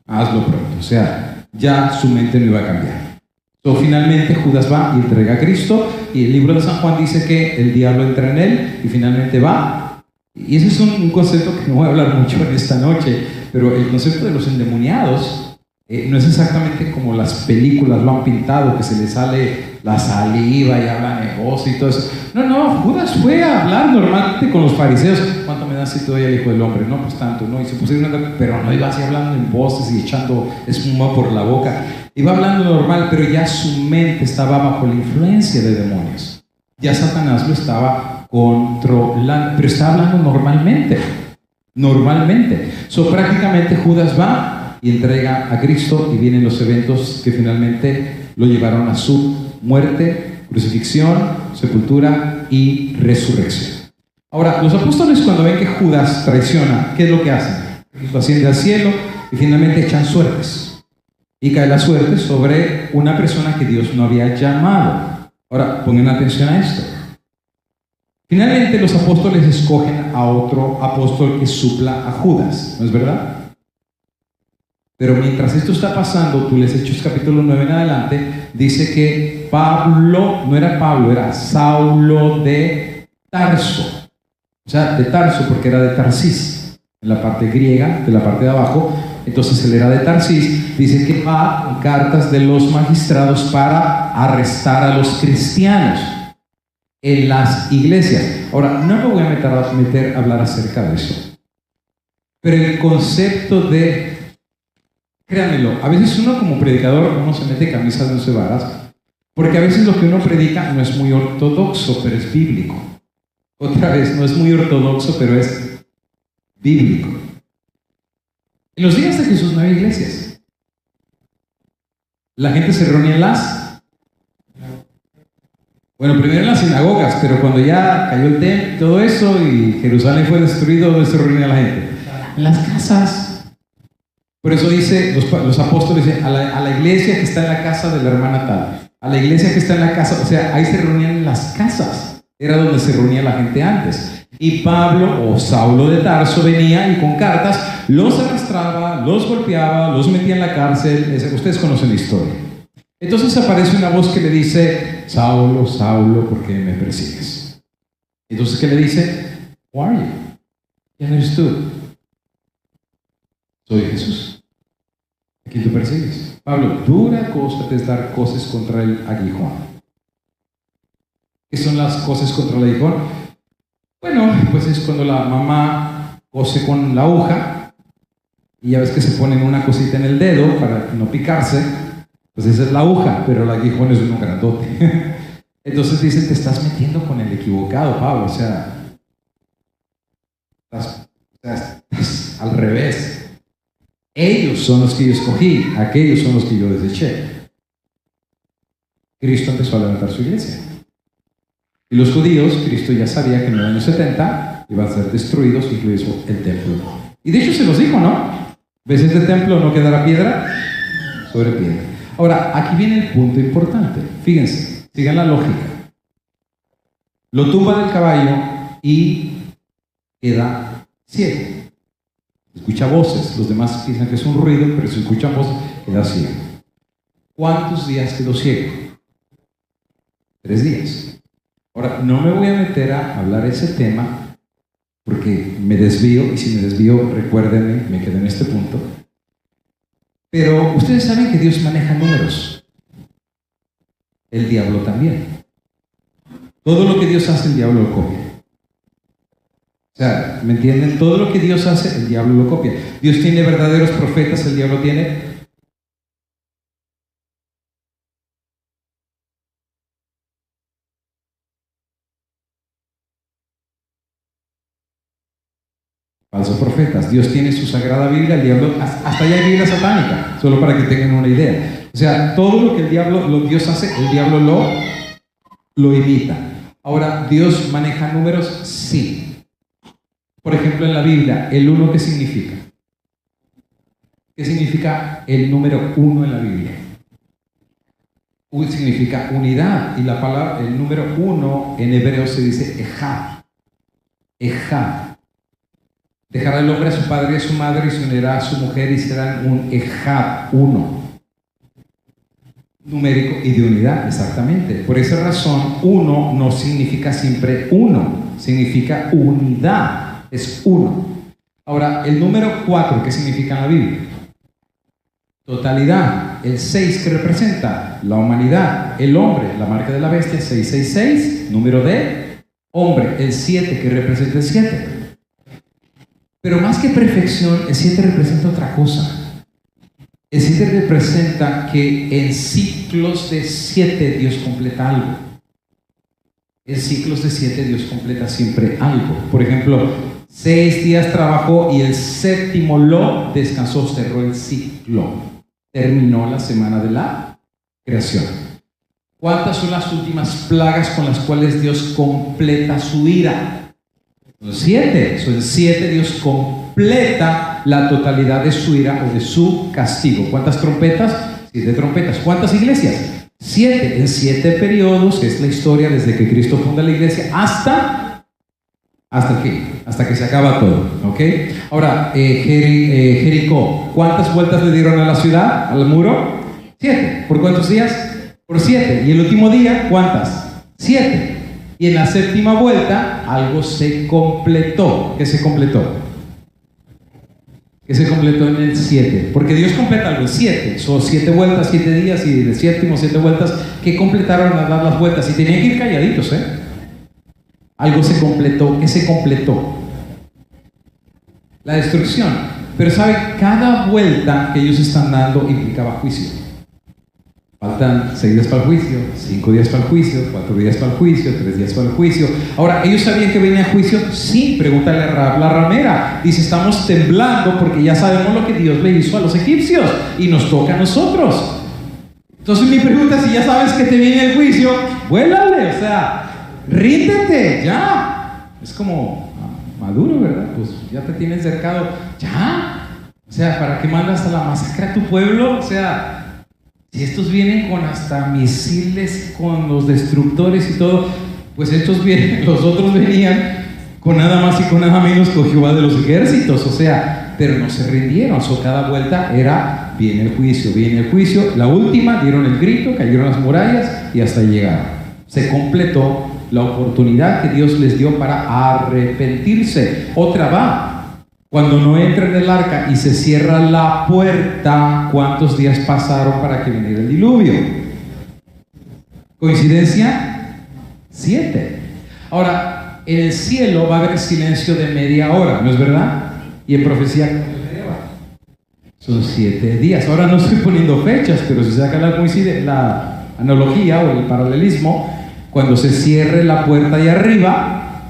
hazlo pronto. O sea, ya su mente no iba a cambiar. Entonces finalmente Judas va y entrega a Cristo. Y el libro de San Juan dice que el diablo entra en él y finalmente va. Y ese es un concepto que no voy a hablar mucho en esta noche. Pero el concepto de los endemoniados no es exactamente como las películas lo han pintado, que se le sale la saliva y habla negocio y todo eso. No, Judas fue a hablar normalmente con los fariseos. ¿Cuánto me das si te doy al Hijo del Hombre? No, pues tanto, ¿no? Y se pusieron a hablar, pero no iba así hablando en voces y echando espuma por la boca. Iba hablando normal, pero ya su mente estaba bajo la influencia de demonios. Ya Satanás lo estaba controlando, pero estaba hablando normalmente. Prácticamente Judas va y entrega a Cristo y vienen los eventos que finalmente lo llevaron a su muerte, crucifixión, sepultura y resurrección. Ahora, los apóstoles cuando ven que Judas traiciona, ¿qué es lo que hacen? Lo asciende al cielo y finalmente echan suertes. Y cae la suerte sobre una persona que Dios no había llamado. Ahora, pongan atención a esto. Finalmente los apóstoles escogen a otro apóstol que supla a Judas, ¿no es verdad? Pero mientras esto está pasando, tú lees Hechos capítulo 9 en adelante, dice que Pablo, no era Pablo, era Saulo de Tarso. O sea, de Tarso porque era de Tarsis, en la parte griega, de la parte de abajo. Entonces él era de Tarsis. Dice que va con cartas de los magistrados para arrestar a los cristianos en las iglesias. Ahora, no me voy a meter a hablar acerca de eso. Pero el concepto de... Créanmelo, a veces uno como predicador, uno se mete camisas de 11 varas, porque a veces lo que uno predica no es muy ortodoxo, pero es bíblico. Otra vez, no es muy ortodoxo, pero es bíblico. En los días de Jesús no había iglesias. La gente se reunía en bueno, primero en las sinagogas, pero cuando ya cayó el templo y todo eso, y Jerusalén fue destruido, ¿dónde se reunía la gente? En las casas. Por eso dice, los apóstoles dicen, a la iglesia que está en la casa de la hermana tal, a la iglesia que está en la casa, o sea, ahí se reunían en las casas, era donde se reunía la gente antes. Y Pablo o Saulo de Tarso venía y con cartas los arrastraba, los golpeaba, los metía en la cárcel. Ustedes conocen la historia. Entonces aparece una voz que le dice, Saulo, Saulo, ¿por qué me persigues? Entonces, ¿qué le dice? Who are you? ¿Quién eres tú? Soy Jesús. ¿A quién tú persigues? Pablo, dura cosa te es dar cosas contra el aguijón. ¿Qué son las cosas contra el aguijón? Bueno, pues es cuando la mamá cose con la aguja y ya ves que se ponen una cosita en el dedo para no picarse, pues esa es la aguja, pero el aguijón es uno grandote. Entonces dicen, te estás metiendo con el equivocado, Pablo, o sea, estás al revés. Ellos son los que yo escogí, aquellos son los que yo deseché. Cristo empezó a levantar su iglesia. Y los judíos, Cristo ya sabía que en el año 70 iban a ser destruidos, incluido el templo. Y de hecho se los dijo, ¿no? ¿Ves este templo no quedará piedra sobre piedra? Ahora, aquí viene el punto importante. Fíjense, sigan la lógica. Lo tumba del caballo y queda ciego. Escucha voces, los demás piensan que es un ruido, pero si escuchan voces, queda ciego. ¿Cuántos días quedó ciego? 3 días. Ahora, no me voy a meter a hablar ese tema porque me desvío, y si me desvío, recuérdenme, me quedé en este punto. Pero ustedes saben que Dios maneja números. El diablo también. Todo lo que Dios hace, el diablo lo copia. O sea, ¿me entienden? Todo lo que Dios hace, el diablo lo copia. Dios tiene verdaderos profetas, el diablo tiene falsos profetas. Dios tiene su sagrada Biblia, el diablo, hasta allá hay Biblia satánica, solo para que tengan una idea. O sea, todo lo que Dios hace, el diablo lo imita. Ahora, ¿Dios maneja números? Sí. Por ejemplo, en la Biblia, ¿el 1 qué significa? ¿Qué significa el número 1 en la Biblia? Significa unidad, y la palabra, el número 1 en hebreo se dice ejad. Ejad. Dejará el hombre a su padre y a su madre y se unirá a su mujer y serán un ejad, uno. Numérico y de unidad, exactamente. Por esa razón, 1 no significa siempre 1, significa unidad. Es 1. Ahora, el número 4, ¿qué significa en la Biblia? Totalidad. El 6, ¿qué representa? La humanidad. El hombre, la marca de la bestia, 666, número de hombre. El 7, ¿qué representa el 7? Pero más que perfección, el 7 representa otra cosa. El 7 representa que en ciclos de 7 Dios completa algo. En ciclos de 7 Dios completa siempre algo. Por ejemplo, 6 días trabajó y el 7º lo descansó, cerró el ciclo. Terminó la semana de la creación. ¿Cuántas son las últimas plagas con las cuales Dios completa su ira? Son 7. Son 7 Dios completa la totalidad de su ira o de su castigo. ¿Cuántas trompetas? 7 trompetas. ¿Cuántas iglesias? 7. En 7 periodos, que es la historia desde que Cristo funda la iglesia hasta que se acaba todo, ¿ok? Ahora, Jericó, ¿cuántas vueltas le dieron a la ciudad, al muro? 7. ¿Por cuántos días? Por 7. ¿Y el último día, cuántas? 7. Y en la 7ª vuelta, algo se completó. ¿Qué se completó? ¿Qué se completó en el 7? Porque Dios completa algo en 7. Son 7 vueltas, 7 días, y de 7º 7 vueltas, que completaron a dar las vueltas. Y tenían que ir calladitos, ¿eh? Algo se completó. ¿Qué se completó? La destrucción. Pero ¿sabe? Cada vuelta que ellos están dando implicaba juicio. Faltan 6 días para el juicio, 5 días para el juicio, 4 días para el juicio, 3 días para el juicio. Ahora, ¿ellos sabían que venía juicio? Sí, pregúntale a Rahab la ramera. Dice, estamos temblando porque ya sabemos lo que Dios le hizo a los egipcios y nos toca a nosotros. Entonces mi pregunta es, si ya sabes que te viene el juicio, vuélale, o sea, ríndete, ya. Es como Maduro, ¿verdad? Pues ya te tienes cercado, ya. O sea, ¿para qué mandas a la masacre a tu pueblo? O sea, si estos vienen con hasta misiles, con los destructores y todo, pues estos vienen, los otros venían con nada más y con nada menos con Jehová de los ejércitos, o sea, pero no se rindieron. So, cada vuelta era, viene el juicio, la última dieron el grito, cayeron las murallas y hasta llegaron. Se completó la oportunidad que Dios les dio para arrepentirse. Otra va. Cuando no entra en el arca y se cierra la puerta, ¿cuántos días pasaron para que viniera el diluvio? ¿Coincidencia? 7. Ahora, en el cielo va a haber silencio de media hora, ¿no es verdad? Y en profecía son 7 días. Ahora no estoy poniendo fechas, pero si se saca la analogía o el paralelismo, cuando se cierre la puerta ahí arriba,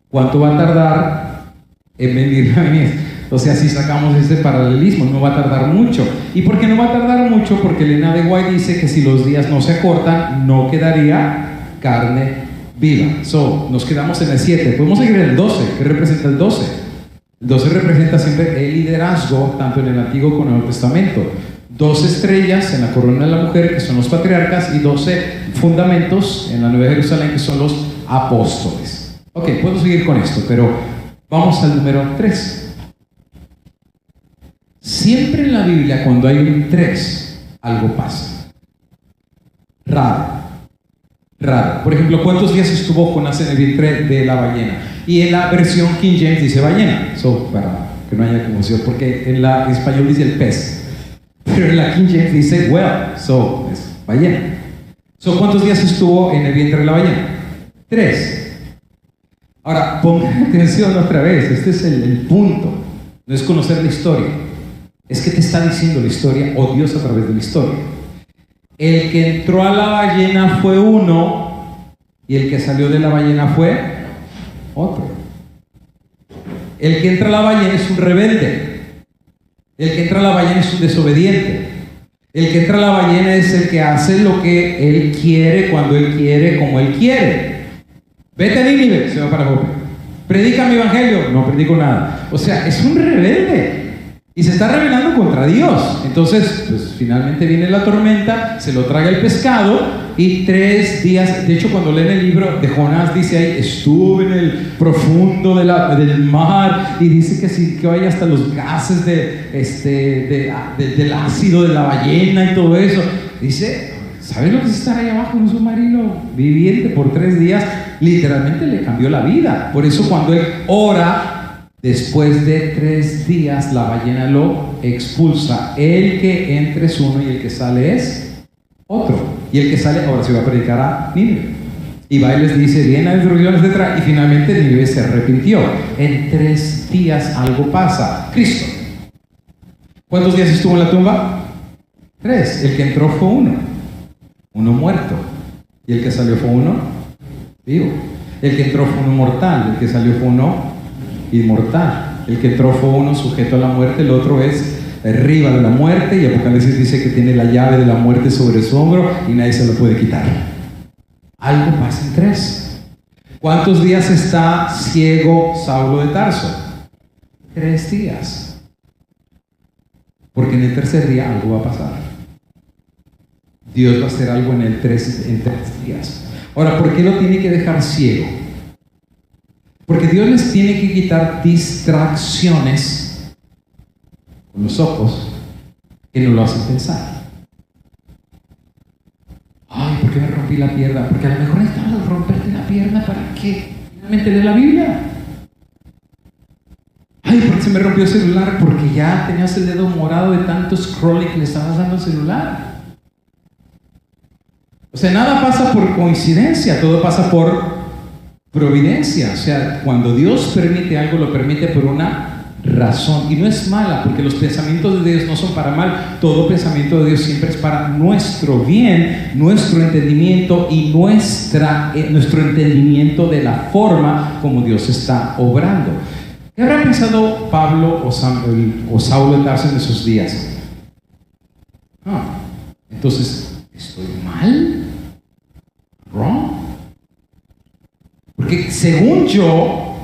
¿cuánto va a tardar en venir? O sea, si sacamos ese paralelismo, no va a tardar mucho. ¿Y por qué no va a tardar mucho? Porque Elena de White dice que si los días no se acortan, no quedaría carne viva. So, nos quedamos en el 7. Podemos seguir en el 12. ¿Qué representa el 12? El 12 representa siempre el liderazgo, tanto en el Antiguo como en el Nuevo Testamento. 12 estrellas en la corona de la mujer, que son los patriarcas, y 12 fundamentos en la Nueva Jerusalén, que son los apóstoles. Ok, puedo seguir con esto, pero vamos al número 3. Siempre en la Biblia, cuando hay un 3, algo pasa. Raro. Por ejemplo, ¿cuántos días estuvo Jonás en el vientre de la ballena? Y en la versión King James dice ballena. Para que no haya confusión, porque en español dice el pez. Pero en la King James dice whale. Es ballena. ¿Cuántos días estuvo en el vientre de la ballena? 3. Ahora, pongan atención otra vez. Este es el punto. No es conocer la historia. Es que te está diciendo la historia, o Dios a través de la historia. El que entró a la ballena fue uno, y el que salió de la ballena fue otro. El que entra a la ballena es un rebelde. El que entra a la ballena es un desobediente. El que entra a la ballena es el que hace lo que él quiere, cuando él quiere, como él quiere. Vete a Nínive, se va para Jope. Predica mi evangelio, no predico nada. O sea, es un rebelde. Y se está rebelando contra Dios. Entonces, pues finalmente viene la tormenta, se lo traga el pescado y 3 días, de hecho cuando leen el libro de Jonás dice ahí, estuve en el profundo del mar, y dice que vaya hasta los gases del ácido de la ballena y todo eso. Dice, ¿sabes lo que es estar ahí abajo en un submarino viviente por 3 días? Literalmente le cambió la vida. Por eso cuando él ora, después de 3 días la ballena lo expulsa. El que entra es uno y el que sale es otro. Y el que sale ahora se va a predicar a Nínive. Y va y les dice, viene a destrucción, etc. Y finalmente Nínive se arrepintió. En 3 días algo pasa. Cristo. ¿Cuántos días estuvo en la tumba? 3. El que entró fue uno muerto. Y el que salió fue uno vivo. El que entró fue uno mortal. El que salió fue uno inmortal. El que entró fue uno sujeto a la muerte, el otro es arriba de la muerte, y Apocalipsis dice que tiene la llave de la muerte sobre su hombro y nadie se lo puede quitar. Algo pasa en 3. ¿Cuántos días está ciego Saulo de Tarso? 3 días. Porque en el tercer día algo va a pasar. Dios va a hacer algo en 3 días. Ahora, ¿por qué lo tiene que dejar ciego? Porque Dios les tiene que quitar distracciones con los ojos que no lo hacen pensar. Ay, ¿por qué me rompí la pierna? Porque a lo mejor necesitabas romperte la pierna para que finalmente lees la Biblia. Ay, ¿por qué se me rompió el celular? Porque ya tenías el dedo morado de tanto scrolling que le estabas dando al celular. O sea, nada pasa por coincidencia, todo pasa por providencia. O sea, cuando Dios permite algo, lo permite por una razón, y no es mala, porque los pensamientos de Dios no son para mal. Todo pensamiento de Dios siempre es para nuestro bien, nuestro entendimiento y nuestro entendimiento de la forma como Dios está obrando. ¿Qué habrá pensado Pablo o Saulo de Tarso en esos días? Entonces, ¿estoy mal? ¿Wrong? Porque según yo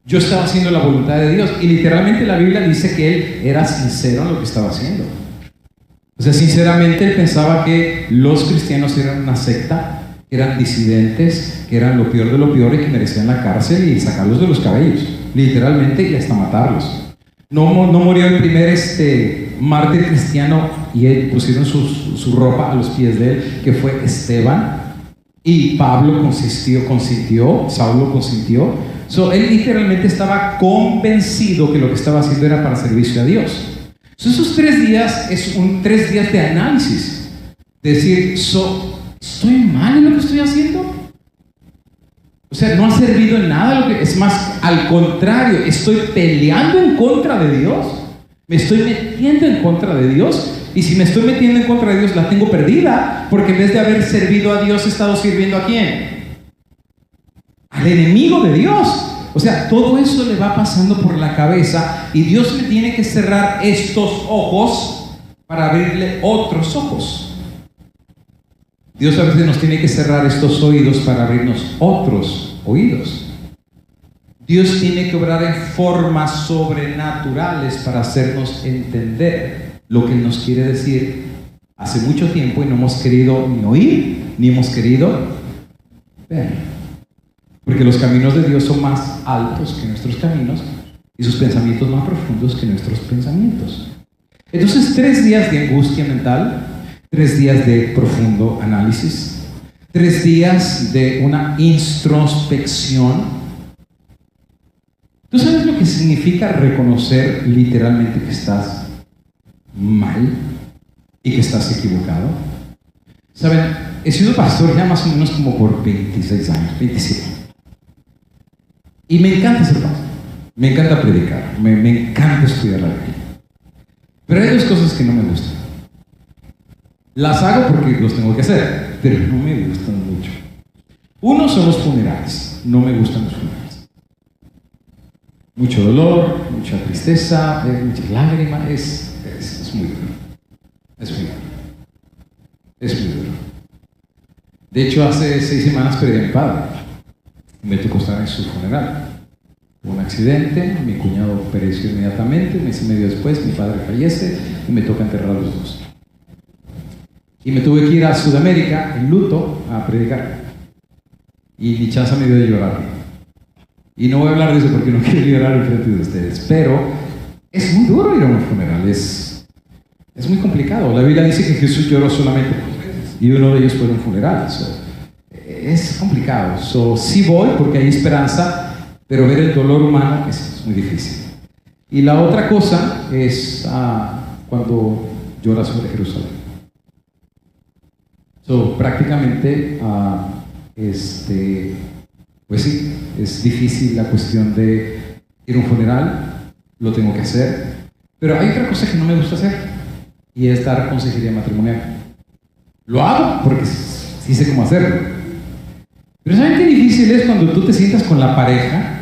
estaba haciendo la voluntad de Dios, y literalmente la Biblia dice que él era sincero en lo que estaba haciendo. O sea, sinceramente él pensaba que los cristianos eran una secta, que eran disidentes, que eran lo peor de lo peor y que merecían la cárcel y sacarlos de los cabellos, literalmente, y hasta matarlos. No murió el primer mártir cristiano y pusieron su ropa a los pies de él, que fue Esteban. Y Pablo consintió, Saulo consintió. Él literalmente estaba convencido que lo que estaba haciendo era para servicio a Dios. Esos 3 días es 3 días de análisis. Decir, ¿estoy mal en lo que estoy haciendo? O sea, no ha servido en nada. Es más, al contrario, estoy peleando en contra de Dios. Me estoy metiendo en contra de Dios. Y si me estoy metiendo en contra de Dios, la tengo perdida, porque en vez de haber servido a Dios, he estado sirviendo ¿a quién? Al enemigo de Dios. O sea, todo eso le va pasando por la cabeza, y Dios le tiene que cerrar estos ojos para abrirle otros ojos. Dios a veces nos tiene que cerrar estos oídos para abrirnos otros oídos. Dios tiene que obrar en formas sobrenaturales para hacernos entender lo que Él nos quiere decir hace mucho tiempo y no hemos querido ni oír, ni hemos querido ver. Porque los caminos de Dios son más altos que nuestros caminos y sus pensamientos más profundos que nuestros pensamientos. Entonces, 3 días de angustia mental, 3 días de profundo análisis, 3 días de una introspección. ¿Tú sabes lo que significa reconocer literalmente que estás mal y que estás equivocado? Saben, he sido pastor ya más o menos como por 26 años, 27. Y me encanta ser pastor, me encanta predicar, me encanta estudiar la Biblia. Pero hay 2 cosas que no me gustan. Las hago porque los tengo que hacer, pero no me gustan mucho. Uno son los funerales, no me gustan los funerales. Mucho dolor, mucha tristeza, muchas lágrimas, es muy duro. Es muy duro. Es muy duro. De hecho, hace 6 semanas perdí a mi padre. Me tocó estar en su funeral. Hubo un accidente, mi cuñado pereció inmediatamente, 1 mes y medio después mi padre fallece y me toca enterrar a los 2. Y me tuve que ir a Sudamérica en luto a predicar. Y mi chance me dio de llorar. Y no voy a hablar de eso porque no quiero llorar en frente de ustedes, pero es muy duro ir a un funeral, es muy complicado. La Biblia dice que Jesús lloró solamente 2 veces y uno de ellos fue en un funeral. Es complicado. Sí voy porque hay esperanza, pero ver el dolor humano es muy difícil. Y la otra cosa es cuando llora sobre Jerusalén. Prácticamente pues sí, es difícil la cuestión de ir a un funeral, lo tengo que hacer, pero hay otra cosa que no me gusta hacer y es dar consejería matrimonial. Lo hago porque sí sé cómo hacerlo, pero ¿saben qué difícil es cuando tú te sientas con la pareja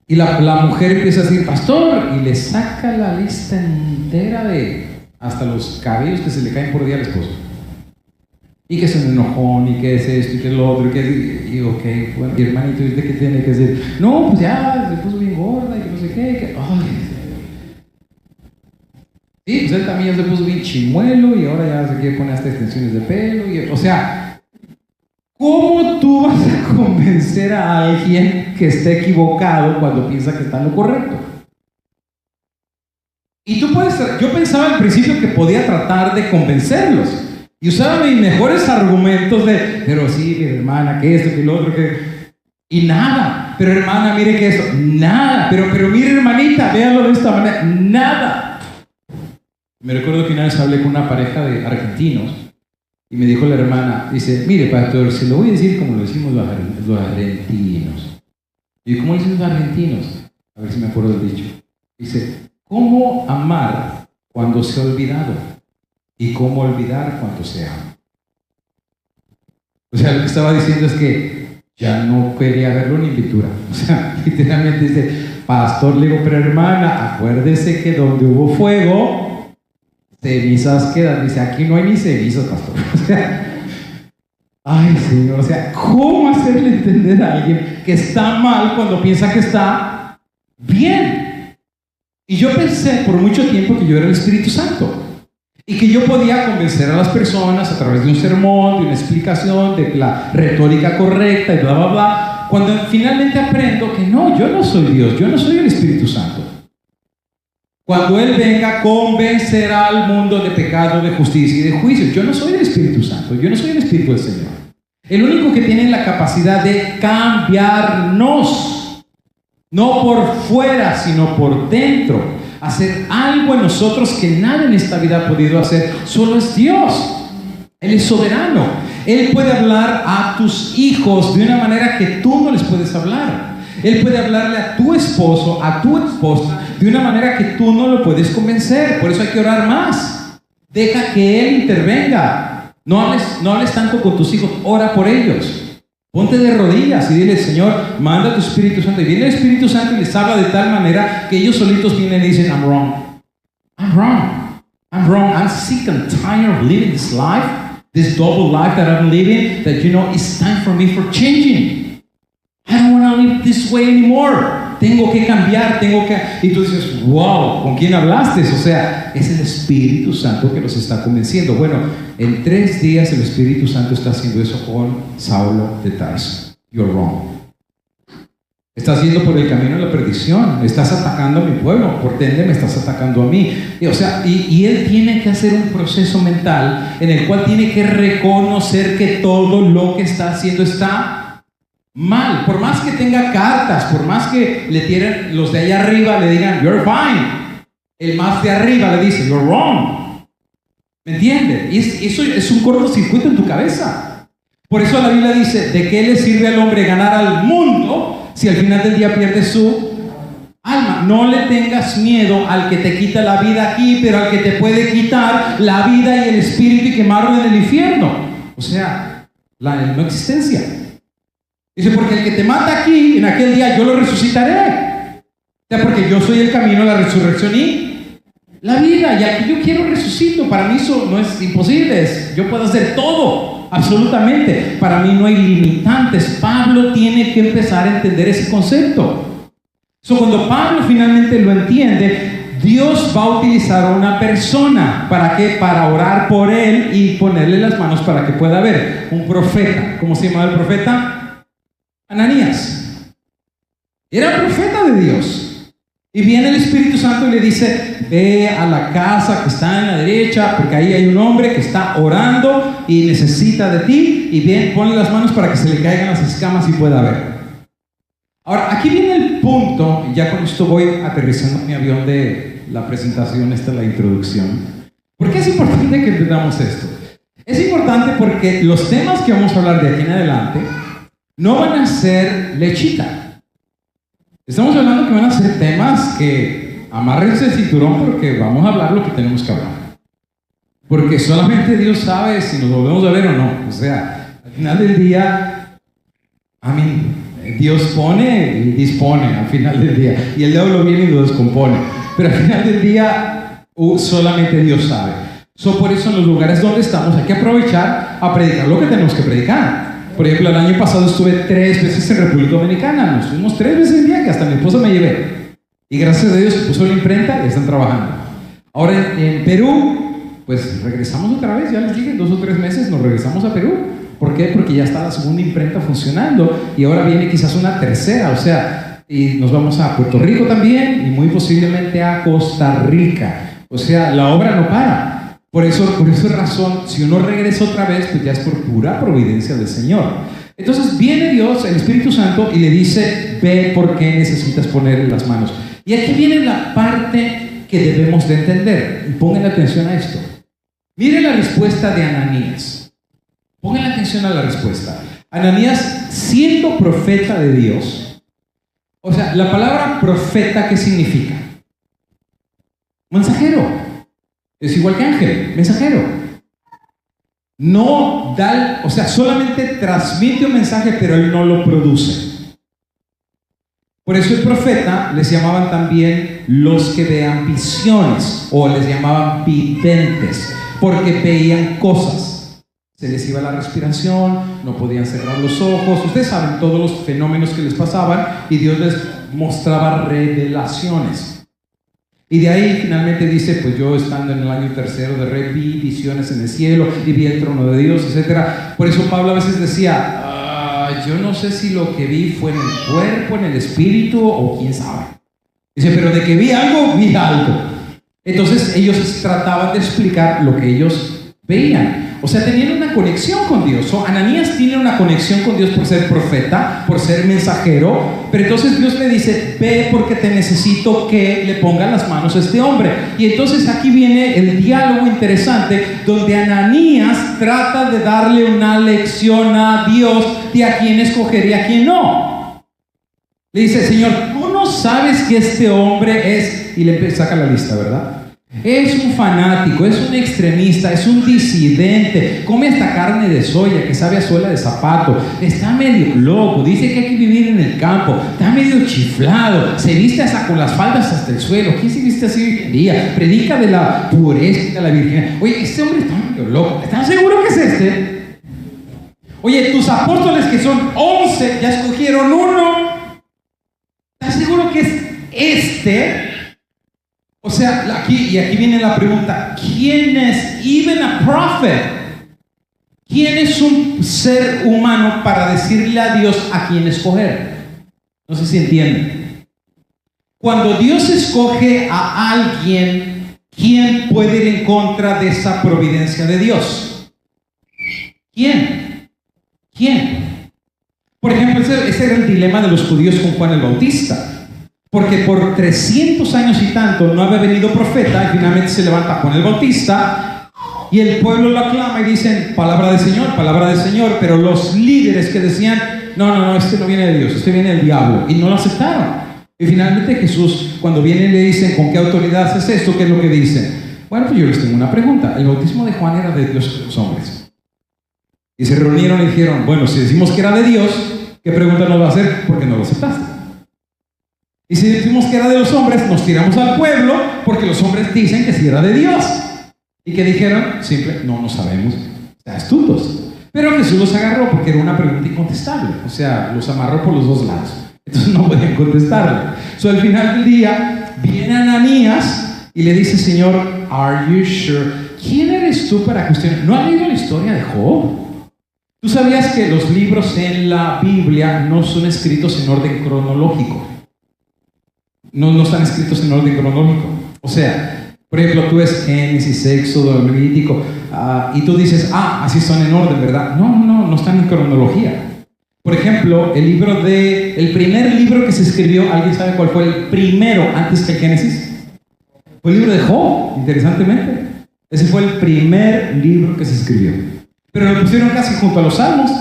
y la mujer empieza a decir, pastor, y le saca la lista entera de hasta los cabellos que se le caen por día al esposo? Y que es un enojón, y que es esto, y que es lo otro, y que y ok, bueno, y hermanito, ¿y usted qué tiene que decir? No, pues ya, se puso bien gorda, y que no sé qué, sí, pues él también ya se puso bien chimuelo, y ahora ya se quiere poner hasta extensiones de pelo, o sea, ¿cómo tú vas a convencer a alguien que está equivocado cuando piensa que está en lo correcto? Y yo pensaba al principio que podía tratar de convencerlos. Y usaba mis mejores argumentos pero sí, mi hermana, que esto, que lo otro, que... Y nada. Pero hermana, mire que esto, nada. Pero mire hermanita, véalo de esta manera, nada. Me recuerdo que una vez hablé con una pareja de argentinos y me dijo la hermana, dice, mire pastor, se lo voy a decir como lo decimos los argentinos. Y ¿cómo dicen los argentinos? A ver si me acuerdo del dicho. Dice, ¿cómo amar cuando se ha olvidado? ¿Y cómo olvidar cuando se ama? O sea, lo que estaba diciendo es que ya no quería verlo ni en pintura. O sea, literalmente dice, pastor, le digo, pero hermana, acuérdese que donde hubo fuego, cenizas quedan. Dice, aquí no hay ni cenizas, pastor. O sea, ay, Señor, o sea, ¿cómo hacerle entender a alguien que está mal cuando piensa que está bien? Y yo pensé por mucho tiempo que yo era el Espíritu Santo. Y que yo podía convencer a las personas a través de un sermón, de una explicación, de la retórica correcta y bla, bla, bla. Cuando finalmente aprendo que no, yo no soy Dios, yo no soy el Espíritu Santo. Cuando Él venga, convencerá al mundo de pecado, de justicia y de juicio. Yo no soy el Espíritu Santo, yo no soy el Espíritu del Señor. El único que tiene la capacidad de cambiarnos, no por fuera, sino por dentro. Hacer algo en nosotros que nada en esta vida ha podido hacer, solo es Dios. Él es soberano. Él puede hablar a tus hijos de una manera que tú no les puedes hablar. Él puede hablarle a tu esposo, a tu esposa, de una manera que tú no lo puedes convencer. Por eso hay que orar más. Deja que Él intervenga. No hables tanto con tus hijos, ora por ellos. Ponte de rodillas y dile, Señor, manda tu Espíritu Santo. Y viene el Espíritu Santo y les habla de tal manera que ellos solitos vienen y dicen, I'm wrong. I'm wrong. I'm wrong. I'm sick and tired of living this life, this double life that I'm living, that, it's time for me for changing. I don't want to live this way anymore. Tengo que cambiar, Y tú dices, wow, ¿con quién hablaste? O sea, es el Espíritu Santo que los está convenciendo. Bueno, en 3 días el Espíritu Santo está haciendo eso con Saulo de Tarso. You're wrong. Estás yendo por el camino de la perdición. Estás atacando a mi pueblo. Por ende, me estás atacando a mí. Y él tiene que hacer un proceso mental en el cual tiene que reconocer que todo lo que está haciendo está mal. Por más que tenga cartas, por más que le tiren los de allá arriba, le digan, you're fine. El más de arriba le dice, you're wrong. ¿Me entiendes? Y eso es un cortocircuito en tu cabeza. Por eso la Biblia dice, ¿de qué le sirve al hombre ganar al mundo si al final del día pierde su alma? No le tengas miedo al que te quita la vida aquí, pero al que te puede quitar la vida y el espíritu y quemarlo en el infierno. O sea, la no existencia. Dice, porque el que te mata aquí, en aquel día yo lo resucitaré. O sea, porque yo soy el camino, la resurrección y la vida. Y aquí yo quiero resucito. Para mí eso no es imposible. Yo puedo hacer todo. Absolutamente, para mí no hay limitantes. Pablo tiene que empezar a entender ese concepto. Cuando Pablo finalmente lo entiende, Dios va a utilizar a una persona. ¿Para qué? Para orar por él y ponerle las manos para que pueda ver. Un profeta. ¿Cómo se llamaba el profeta? Ananías. Era profeta de Dios. Y viene el Espíritu Santo y le dice, ve a la casa que está en la derecha, porque ahí hay un hombre que está orando y necesita de ti, y bien, ponle las manos para que se le caigan las escamas y pueda ver. Ahora, aquí viene el punto, y ya con esto voy aterrizando mi avión de la presentación, esta es la introducción. ¿Por qué es importante que entendamos esto? Es importante porque los temas que vamos a hablar de aquí en adelante no van a ser lechita. Estamos hablando que van a ser temas que amárrense el cinturón porque vamos a hablar lo que tenemos que hablar. Porque solamente Dios sabe si nos volvemos a ver o no. O sea, al final del día, amén. Dios pone y dispone al final del día. Y el diablo viene y lo descompone. Pero al final del día, solamente Dios sabe. Por eso en los lugares donde estamos hay que aprovechar a predicar lo que tenemos que predicar. Por ejemplo, el año pasado estuve 3 veces en República Dominicana. Nos fuimos 3 veces en viaje, hasta mi esposa me llevé. Y gracias a Dios se puso la imprenta y están trabajando. Ahora en Perú, pues regresamos otra vez. Ya les dije, 2 o 3 meses nos regresamos a Perú. ¿Por qué? Porque ya está la segunda imprenta funcionando y ahora viene quizás una tercera. O sea, y nos vamos a Puerto Rico también y muy posiblemente a Costa Rica. O sea, la obra no para. Por eso razón, si uno regresa otra vez, pues ya es por pura providencia del Señor. Entonces viene Dios, el Espíritu Santo, y le dice, ve por qué necesitas ponerle las manos. Y aquí viene la parte que debemos de entender. Y pongan atención a esto. Miren la respuesta de Ananías. Pongan atención a la respuesta. Ananías, siendo profeta de Dios, o sea, la palabra profeta, ¿qué significa? Mensajero. Es igual que ángel, mensajero. No da, o sea, solamente transmite un mensaje, pero él no lo produce. Por eso el profeta les llamaban también los que vean visiones, o les llamaban videntes, porque veían cosas. Se les iba la respiración, no podían cerrar los ojos. Ustedes saben todos los fenómenos que les pasaban y Dios les mostraba revelaciones. Y de ahí finalmente dice, pues yo estando en el año 3 de Rey vi visiones en el cielo y vi el trono de Dios, etc. Por eso Pablo a veces decía, yo no sé si lo que vi fue en el cuerpo, en el espíritu o quién sabe. Dice, pero de que vi algo, vi algo. Entonces ellos trataban de explicar lo que ellos veían. O sea, tenían una conexión con Dios. Ananías tiene una conexión con Dios por ser profeta, por ser mensajero. Pero entonces Dios le dice, ve porque te necesito que le pongan las manos a este hombre. Y entonces aquí viene el diálogo interesante donde Ananías trata de darle una lección a Dios de a quién escoger y a quién no. Le dice, Señor, tú no sabes que este hombre es... Y le saca la lista, ¿verdad? Es un fanático, es un extremista, es un disidente, come hasta carne de soya que sabe a suela de zapato, está medio loco, dice que hay que vivir en el campo, está medio chiflado, se viste hasta con las faldas hasta el suelo. ¿Quién se viste así hoy en día? Predica de la pureza de la virginidad. Oye, este hombre está medio loco. ¿Estás seguro que es este? Oye, tus apóstoles que son 11 ya escogieron uno. o sea, aquí viene la pregunta, ¿quién es even a prophet? ¿Quién es un ser humano para decirle a Dios a quién escoger? No sé si entienden. Cuando Dios escoge a alguien, ¿quién puede ir en contra de esa providencia de Dios? ¿Quién? Por ejemplo, ese era el dilema de los judíos con Juan el Bautista. Porque por 300 años y tanto no había venido profeta, y finalmente se levanta Juan el Bautista, y el pueblo lo aclama y dicen, palabra del Señor, pero los líderes que decían, no, este no viene de Dios, este viene del diablo, y no lo aceptaron. Y finalmente Jesús, cuando viene y le dicen, ¿con qué autoridad haces esto? ¿Qué es lo que dicen? Bueno, pues yo les tengo una pregunta. El bautismo de Juan era de Dios de los hombres. Y se reunieron y dijeron, bueno, si decimos que era de Dios, ¿qué pregunta nos va a hacer? ¿Por qué no lo aceptaste? Y si decimos que era de los hombres, nos tiramos al pueblo, porque los hombres dicen que sí era de Dios. ¿Y qué dijeron? Simple, no sabemos. O sea, astutos. Pero Jesús los agarró porque era una pregunta incontestable. O sea, los amarró por los dos lados. Entonces no podían contestarle. Al final del día, viene Ananías y le dice, Señor, ¿are you sure? ¿Quién eres tú para cuestionar? ¿No has leído la historia de Job? ¿Tú sabías que los libros en la Biblia no son escritos en orden cronológico? No están escritos en orden cronológico. O sea, por ejemplo, tú ves Génesis, Éxodo, Levítico, y tú dices, así son en orden, ¿verdad? No están en cronología. Por ejemplo, el primer libro que se escribió, ¿alguien sabe cuál fue el primero antes que el Génesis? Fue el libro de Job, interesantemente. Ese fue el primer libro que se escribió. Pero lo pusieron casi junto a los Salmos.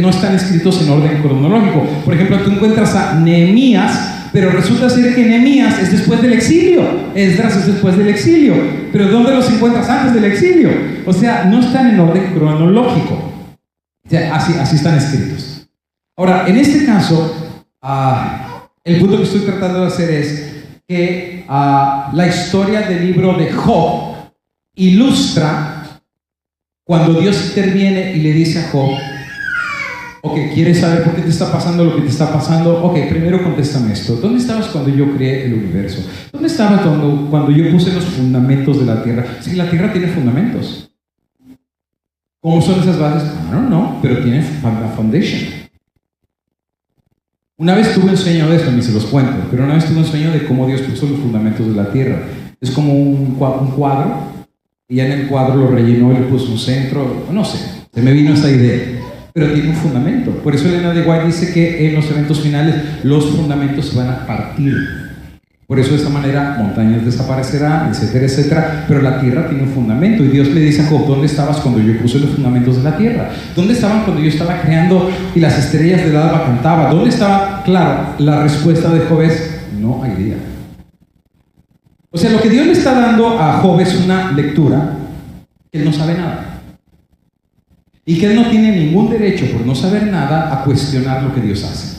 No están escritos en orden cronológico. Por ejemplo, tú encuentras a Nehemías, pero resulta ser que Nehemías es después del exilio, Esdras es después del exilio, pero ¿dónde los encuentras antes del exilio? O sea, no están en orden cronológico. O sea, así están escritos. Ahora, en este caso, el punto que estoy tratando de hacer es que la historia del libro de Job ilustra cuando Dios interviene y le dice a Job, ok, ¿quieres saber por qué te está pasando lo que te está pasando? Ok, primero contéstame esto. ¿Dónde estabas cuando yo creé el universo? ¿Dónde estabas cuando yo puse los fundamentos de la tierra? Sí, la tierra tiene fundamentos. ¿Cómo son esas bases? No, pero tiene una foundation. Una vez tuve un sueño de esto, ni se los cuento, pero una vez tuve un sueño de cómo Dios puso los fundamentos de la tierra. Es como un cuadro, y ya en el cuadro lo rellenó y le puso un centro, no sé, se me vino esa idea. Pero tiene un fundamento. Por eso Elena de White dice que en los eventos finales los fundamentos se van a partir. Por eso de esta manera montañas desaparecerán, etcétera, etcétera. Pero la tierra tiene un fundamento. Y Dios le dice a Job, ¿dónde estabas cuando yo puse los fundamentos de la tierra? ¿Dónde estaban cuando yo estaba creando y las estrellas del alba cantaban? ¿Dónde estaba? Claro, la respuesta de Job es, no hay día. O sea, lo que Dios le está dando a Job es una lectura que él no sabe nada. Y que él no tiene ningún derecho, por no saber nada, a cuestionar lo que Dios hace.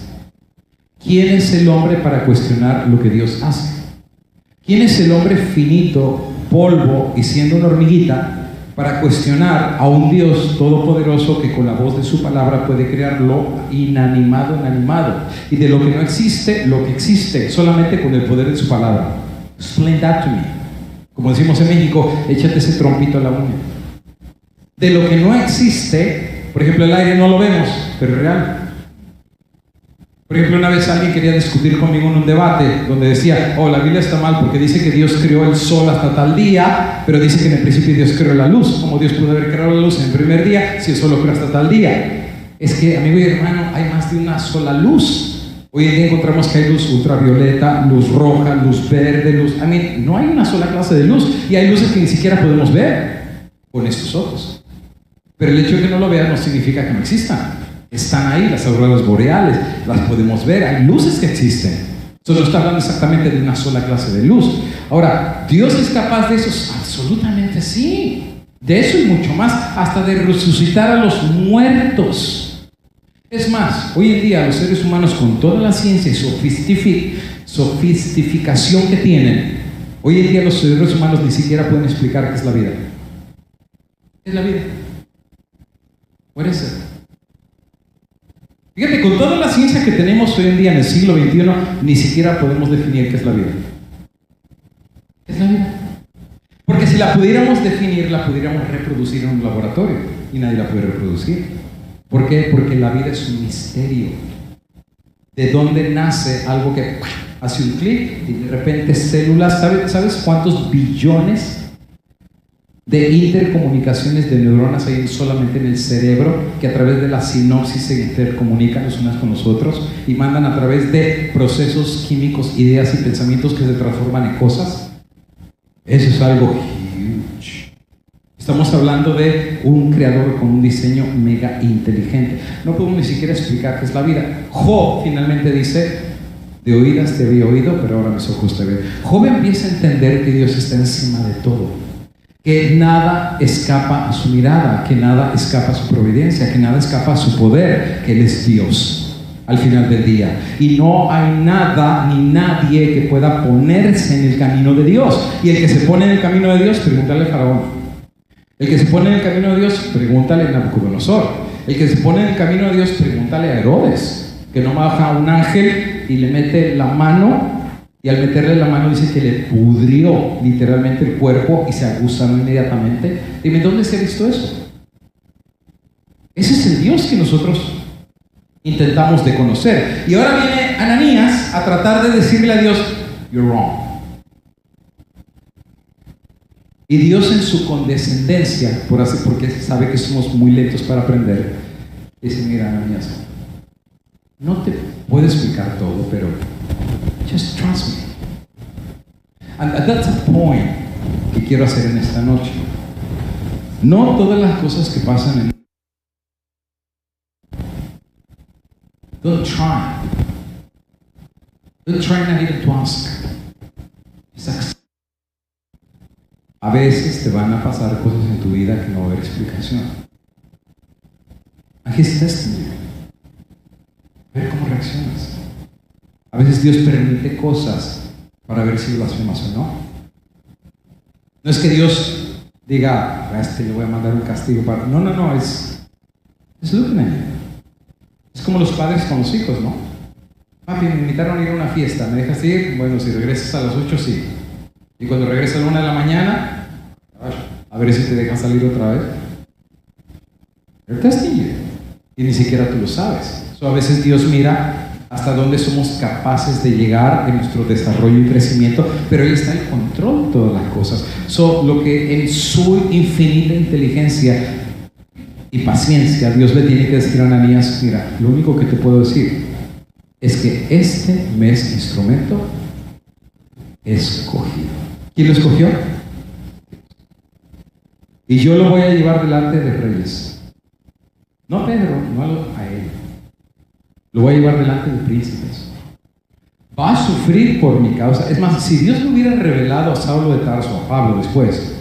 ¿Quién es el hombre para cuestionar lo que Dios hace? ¿Quién es el hombre finito, polvo y siendo una hormiguita para cuestionar a un Dios todopoderoso que con la voz de su palabra puede crear lo inanimado en animado? Y de lo que no existe, lo que existe, solamente con el poder de su palabra. Explain that to me. Como decimos en México, échate ese trompito a la uña. De lo que no existe, por ejemplo, el aire no lo vemos, pero es real. Por ejemplo, una vez alguien quería discutir conmigo en un debate donde decía, la Biblia está mal porque dice que Dios creó el sol hasta tal día, pero dice que en el principio Dios creó la luz. ¿Cómo Dios pudo haber creado la luz en el primer día si el sol lo creó hasta tal día? Es que, amigo y hermano, hay más de una sola luz. Hoy en día encontramos que hay luz ultravioleta, luz roja, luz verde, no hay una sola clase de luz, y hay luces que ni siquiera podemos ver con estos ojos. Pero el hecho de que no lo vean no significa que no existan. Están ahí, las auroras boreales, las podemos ver, hay luces que existen. Solo está hablando exactamente de una sola clase de luz. Ahora, ¿Dios es capaz de eso? Absolutamente sí. De eso y mucho más, hasta de resucitar a los muertos. Es más, hoy en día los seres humanos, con toda la ciencia y sofisticación que tienen, hoy en día los seres humanos ni siquiera pueden explicar qué es la vida. ¿Qué es la vida? What is it? Fíjate, con toda la ciencia que tenemos hoy en día en el siglo XXI, ni siquiera podemos definir qué es la vida. ¿Qué es la vida? Porque si la pudiéramos definir, la pudiéramos reproducir en un laboratorio y nadie la puede reproducir. ¿Por qué? Porque la vida es un misterio. ¿De dónde nace algo que hace un clic y de repente células? ¿Sabes cuántos billones de intercomunicaciones de neuronas hay solamente en el cerebro, que a través de la sinapsis se intercomunican los unos con los otros y mandan a través de procesos químicos, ideas y pensamientos que se transforman en cosas? Eso es algo huge. Estamos hablando de un creador con un diseño mega inteligente. No podemos ni siquiera explicar qué es la vida. Job finalmente dice: de oídas te había oído, pero ahora mis ojos te ven. Job empieza a entender que Dios está encima de todo, que nada escapa a su mirada, que nada escapa a su providencia, que nada escapa a su poder, que Él es Dios al final del día. Y no hay nada ni nadie que pueda ponerse en el camino de Dios. Y el que se pone en el camino de Dios, pregúntale a Faraón. El que se pone en el camino de Dios, pregúntale a Nabucodonosor. El que se pone en el camino de Dios, pregúntale a Herodes, que no baja un ángel y le mete la mano, y al meterle la mano dice que le pudrió literalmente el cuerpo y se aguzanó inmediatamente. Dime, ¿dónde se ha visto eso? Ese es el Dios que nosotros intentamos de conocer. Y ahora viene Ananías a tratar de decirle a Dios: you're wrong. Y Dios, en su condescendencia, porque sabe que somos muy lentos para aprender, dice: mira, Ananías, no te puedo explicar todo, pero just trust me. And that's the point que quiero hacer en esta noche. No todas las cosas que pasan en... Don't try not even to ask. Just accept. A veces te van a pasar cosas en tu vida que no va a haber explicación. Aquí está ver cómo reaccionas. A veces Dios permite cosas para ver si blasfemas o no. No es que Dios diga: a este le voy a mandar un castigo para... No, es looking at you. Es como los padres con los hijos, ¿no? Papi, me invitaron a ir a una fiesta, ¿me dejas ir? Bueno, si regresas a las 8, sí. Y cuando regresas a la 1 de la mañana, a ver si te dejan salir otra vez. They're testing you. Y ni siquiera tú lo sabes. A veces Dios mira hasta dónde somos capaces de llegar en nuestro desarrollo y crecimiento, pero Él está en control de todas las cosas. Lo que en su infinita inteligencia y paciencia Dios le tiene que decir a Ananías: mira, lo único que te puedo decir es que este me es instrumento escogido. ¿Quién lo escogió? Y yo lo voy a llevar delante de reyes. No a Pedro, no a él. Lo voy a llevar delante de príncipes. Va a sufrir por mi causa. Es más, si Dios le hubiera revelado a Saulo de Tarso, a Pablo después,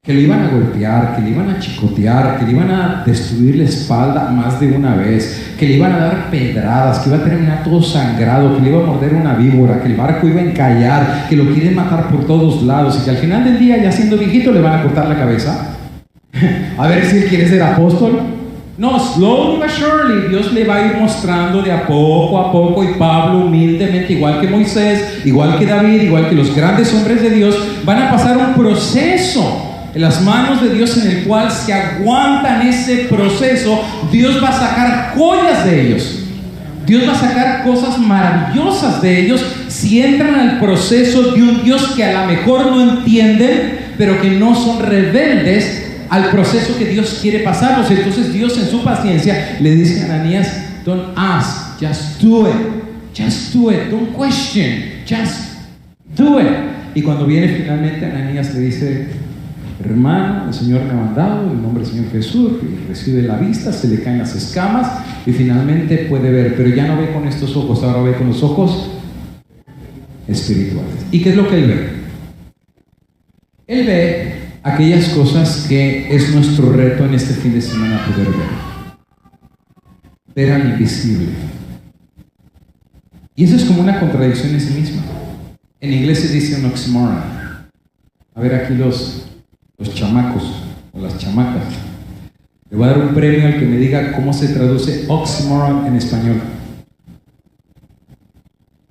que le iban a golpear, que le iban a chicotear, que le iban a destruir la espalda más de una vez, que le iban a dar pedradas, que iba a terminar todo sangrado, que le iba a morder una víbora, que el barco iba a encallar, que lo quieren matar por todos lados y que al final del día, ya siendo viejito, le van a cortar la cabeza a ver si él quiere ser apóstol. No, slowly but surely Dios le va a ir mostrando de a poco, y Pablo humildemente, igual que Moisés, igual que David, igual que los grandes hombres de Dios, van a pasar un proceso en las manos de Dios en el cual, si aguantan ese proceso, Dios va a sacar joyas de ellos. Dios va a sacar cosas maravillosas de ellos si entran al proceso de un Dios que a lo mejor no entienden, pero que no son rebeldes al proceso que Dios quiere pasarlos. Entonces Dios, en su paciencia, le dice a Ananías: don't ask, just do it, don't question, just do it. Y cuando viene finalmente, Ananías le dice: hermano, el Señor me ha mandado en el nombre del Señor Jesús, y recibe la vista, se le caen las escamas y finalmente puede ver, pero ya no ve con estos ojos, ahora ve con los ojos espirituales. ¿Y qué es lo que él ve? Él ve aquellas cosas que es nuestro reto en este fin de semana poder ver al invisible. Y eso es como una contradicción en sí misma. En inglés se dice un oxymoron. A ver aquí los chamacos o las chamacas. Le voy a dar un premio al que me diga cómo se traduce oxymoron en español.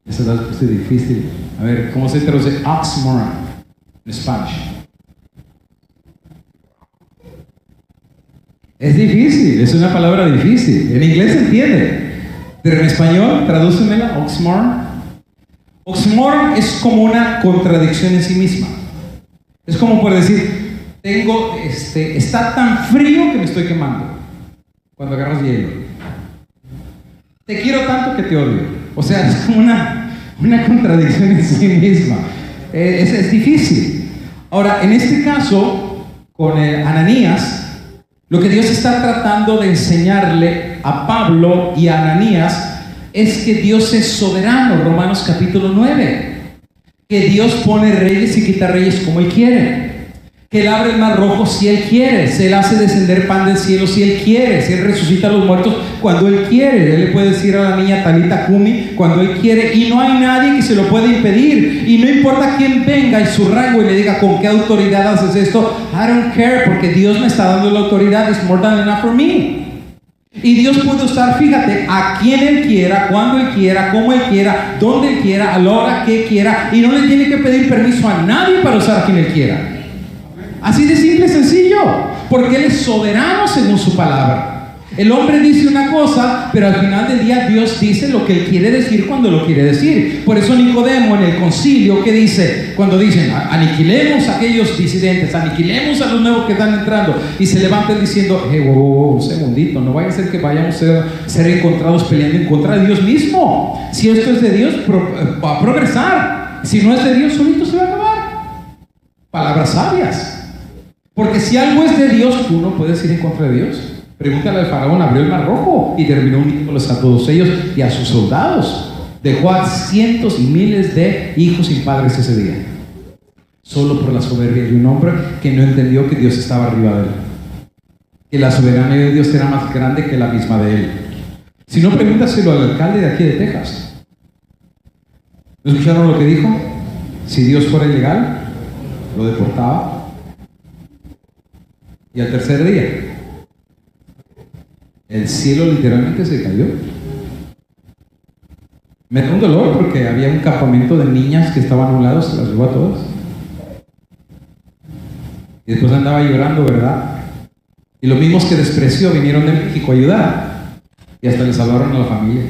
Esa es la cosa difícil. A ver, ¿cómo se traduce oxymoron en español? Es difícil, es una palabra difícil. En inglés se entiende, pero en español, tradúcemela, oxymoron. Oxymoron es como una contradicción en sí misma. Es como por decir, está tan frío que me estoy quemando. Cuando agarras hielo. Te quiero tanto que te odio. O sea, es como una contradicción en sí misma. Es difícil. Ahora, en este caso, con Ananías, lo que Dios está tratando de enseñarle a Pablo y a Ananías es que Dios es soberano. Romanos capítulo 9. Que Dios pone reyes y quita reyes como Él quiere. Que Él abre el mar rojo si Él quiere. Él hace descender pan del cielo si Él quiere. Si Él resucita a los muertos cuando Él quiere. Él le puede decir a la niña Talita Kumi cuando Él quiere. Y no hay nadie que se lo pueda impedir. Y no importa quién venga y su rango y le diga con qué autoridad haces esto. I don't care, porque Dios me está dando la autoridad. It's more than enough for me. Y Dios puede usar, fíjate, a quien Él quiera, cuando Él quiera, como Él quiera, donde Él quiera, a la hora que quiera. Y no le tiene que pedir permiso a nadie para usar a quien Él quiera. Así de simple y sencillo, porque Él es soberano según su palabra. El hombre dice una cosa, pero al final del día Dios dice lo que Él quiere decir cuando lo quiere decir. Por eso Nicodemo en el concilio, ¿qué dice? Cuando dicen, aniquilemos a aquellos disidentes, aniquilemos a los nuevos que están entrando, y se levantan diciendo, un segundito, no vaya a ser que vayamos a ser encontrados peleando en contra de Dios mismo. Si esto es de Dios, va a progresar. Si no es de Dios, solito se va a acabar. Palabras sabias. Porque si algo es de Dios, tú no puedes ir en contra de Dios. Pregúntale al faraón, abrió el mar rojo y terminó hundiéndolos a todos ellos y a sus soldados. Dejó a cientos y miles de hijos sin padres ese día. Solo por la soberbia de un hombre que no entendió que Dios estaba arriba de él. Que la soberanía de Dios era más grande que la misma de él. Si no, pregúntaselo al alcalde de aquí de Texas. ¿No escucharon lo que dijo? Si Dios fuera ilegal, lo deportaba. Y al tercer día, el cielo literalmente se cayó. Me da un dolor porque había un campamento de niñas que estaban a un lado, se las llevó a todas. Y después andaba llorando, ¿verdad? Y los mismos que despreció vinieron de México a ayudar. Y hasta le salvaron a la familia.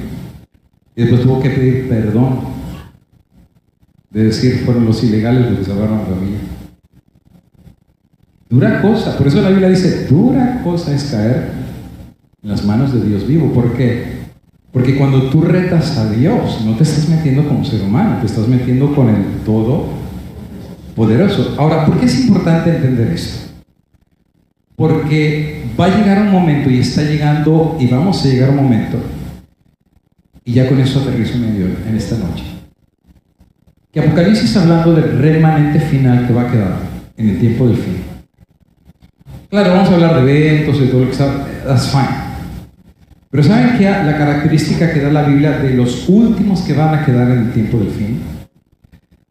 Y después tuvo que pedir perdón. De decir, fueron los ilegales los que salvaron a la familia. Dura cosa, por eso la Biblia dice, dura cosa es caer en las manos de Dios vivo. ¿Por qué? Porque cuando tú retas a Dios, no te estás metiendo como ser humano, te estás metiendo con el Todopoderoso. Ahora, ¿por qué es importante entender esto? Porque va a llegar un momento, y está llegando, y vamos a llegar a un momento, y ya con eso aterrizo medio en esta noche, que Apocalipsis hablando del remanente final que va a quedar en el tiempo del fin. Claro, vamos a hablar de eventos y todo lo que está, that's fine. Pero ¿saben qué? La característica que da la Biblia de los últimos que van a quedar en el tiempo del fin.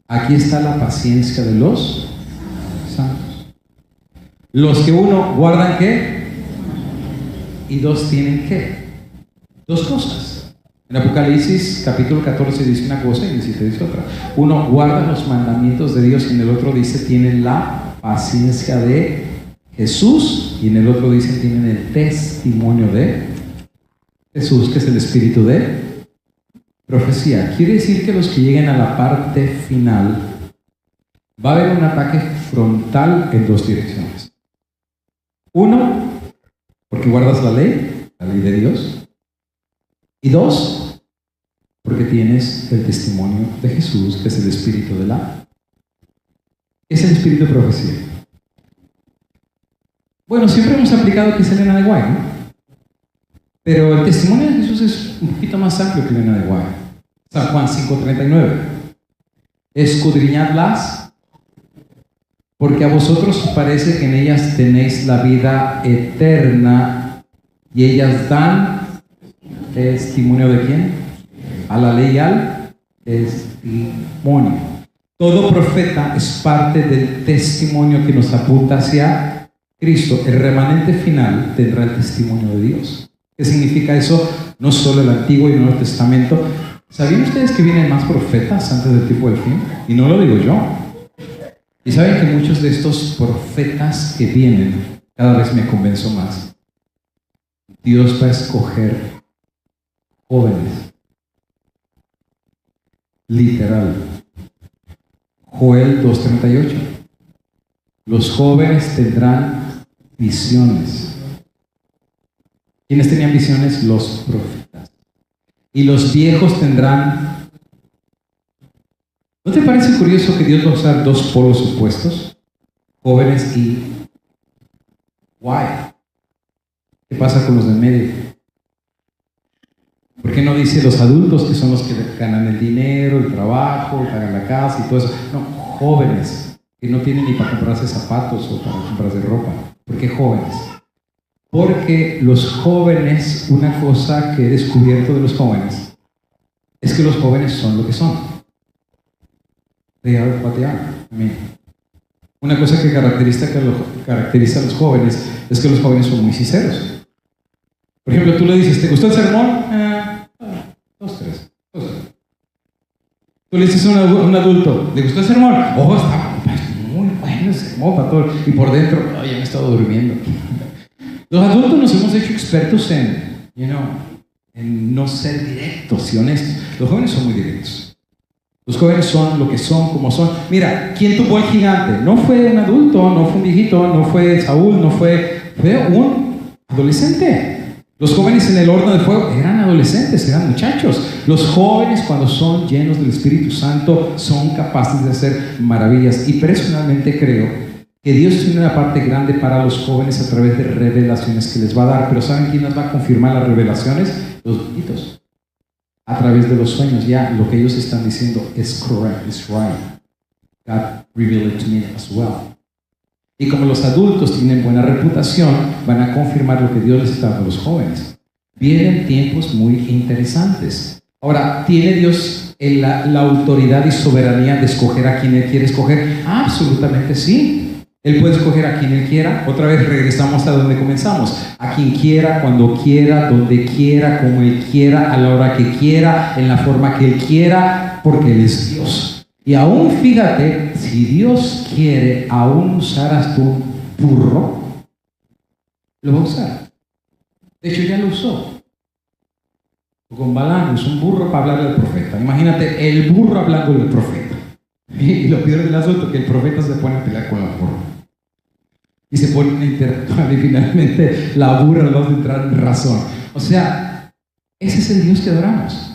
Aquí está la paciencia de los santos. Los que uno guardan ¿qué? Y dos tienen ¿qué? Dos cosas. En Apocalipsis capítulo 14 dice una cosa y en el 17 dice otra. Uno guarda los mandamientos de Dios y en el otro dice tienen la paciencia de Jesús, y en el otro dice tienen el testimonio de Jesús, que es el espíritu de profecía. Quiere decir que los que lleguen a la parte final va a haber un ataque frontal en dos direcciones. Uno, porque guardas la ley de Dios. Y dos, porque tienes el testimonio de Jesús, que es el espíritu de es el espíritu de profecía. Bueno, siempre hemos aplicado que es Elena de White, ¿no? Pero el testimonio de Jesús es un poquito más amplio que Elena de White. San Juan 5:39. Escudriñadlas, porque a vosotros os parece que en ellas tenéis la vida eterna, y ellas dan testimonio ¿de quién? A la ley y al testimonio. Todo profeta es parte del testimonio que nos apunta hacia Cristo, el remanente final tendrá el testimonio de Dios. ¿Qué significa eso? No solo el Antiguo y el Nuevo Testamento. ¿Sabían ustedes que vienen más profetas antes del tiempo del fin? Y no lo digo yo. Y saben que muchos de estos profetas que vienen, cada vez me convenzo más. Dios va a escoger jóvenes. Literal. Joel 2:38. Los jóvenes tendrán visiones. ¿Quiénes tenían visiones? Los profetas. Y los viejos tendrán... ¿No te parece curioso que Dios va a usar dos polos opuestos? Jóvenes y... Why? ¿Qué pasa con los de medio? ¿Por qué no dice los adultos, que son los que ganan el dinero, el trabajo, pagan la casa y todo eso? No, jóvenes, que no tienen ni para comprarse zapatos o para comprarse ropa. ¿Por qué jóvenes? Porque los jóvenes, una cosa que he descubierto de los jóvenes, es que los jóvenes son lo que son. They are what they are. I mean, una cosa que caracteriza a los jóvenes es que los jóvenes son muy sinceros. Por ejemplo, tú le dices, ¿te gustó el sermón? Dos, tres. Tú le dices a un adulto, ¿le gustó el sermón? Oh, está muy bueno el sermón, pastor. Y por dentro, oh, ya me he estado durmiendo. Los adultos nos hemos hecho expertos en no ser directos y honestos. Los jóvenes son muy directos. Los jóvenes son lo que son, como son. Mira, ¿quién tuvo el gigante? No fue un adulto, no fue un viejito, no fue Saúl, fue un adolescente. Los jóvenes en el horno de fuego eran adolescentes, eran muchachos. Los jóvenes, cuando son llenos del Espíritu Santo, son capaces de hacer maravillas. Y personalmente creo que Dios tiene una parte grande para los jóvenes a través de revelaciones que les va a dar. Pero ¿saben quién nos va a confirmar las revelaciones? Los viejitos. A través de los sueños, ya lo que ellos están diciendo es correct, es right. God revealed it to me as well. Y como los adultos tienen buena reputación, van a confirmar lo que Dios les está dando a los jóvenes. Vienen tiempos muy interesantes. Ahora, ¿tiene Dios la autoridad y soberanía de escoger a quien Él quiere escoger? Absolutamente sí. Él puede escoger a quien Él quiera. Otra vez regresamos a donde comenzamos. A quien quiera, cuando quiera, donde quiera, como Él quiera, a la hora que quiera, en la forma que Él quiera, porque Él es Dios. Y aún fíjate, si Dios quiere aún usar hasta un burro, lo va a usar. De hecho, ya lo usó. Con Balaam usó un burro para hablarle al profeta. Imagínate el burro hablando del profeta. Y lo peor del asunto es que el profeta se pone a pelear con el burro. Y se ponen a interactuar y finalmente la burra nos va a entrar en razón. O sea, ese es el Dios que adoramos.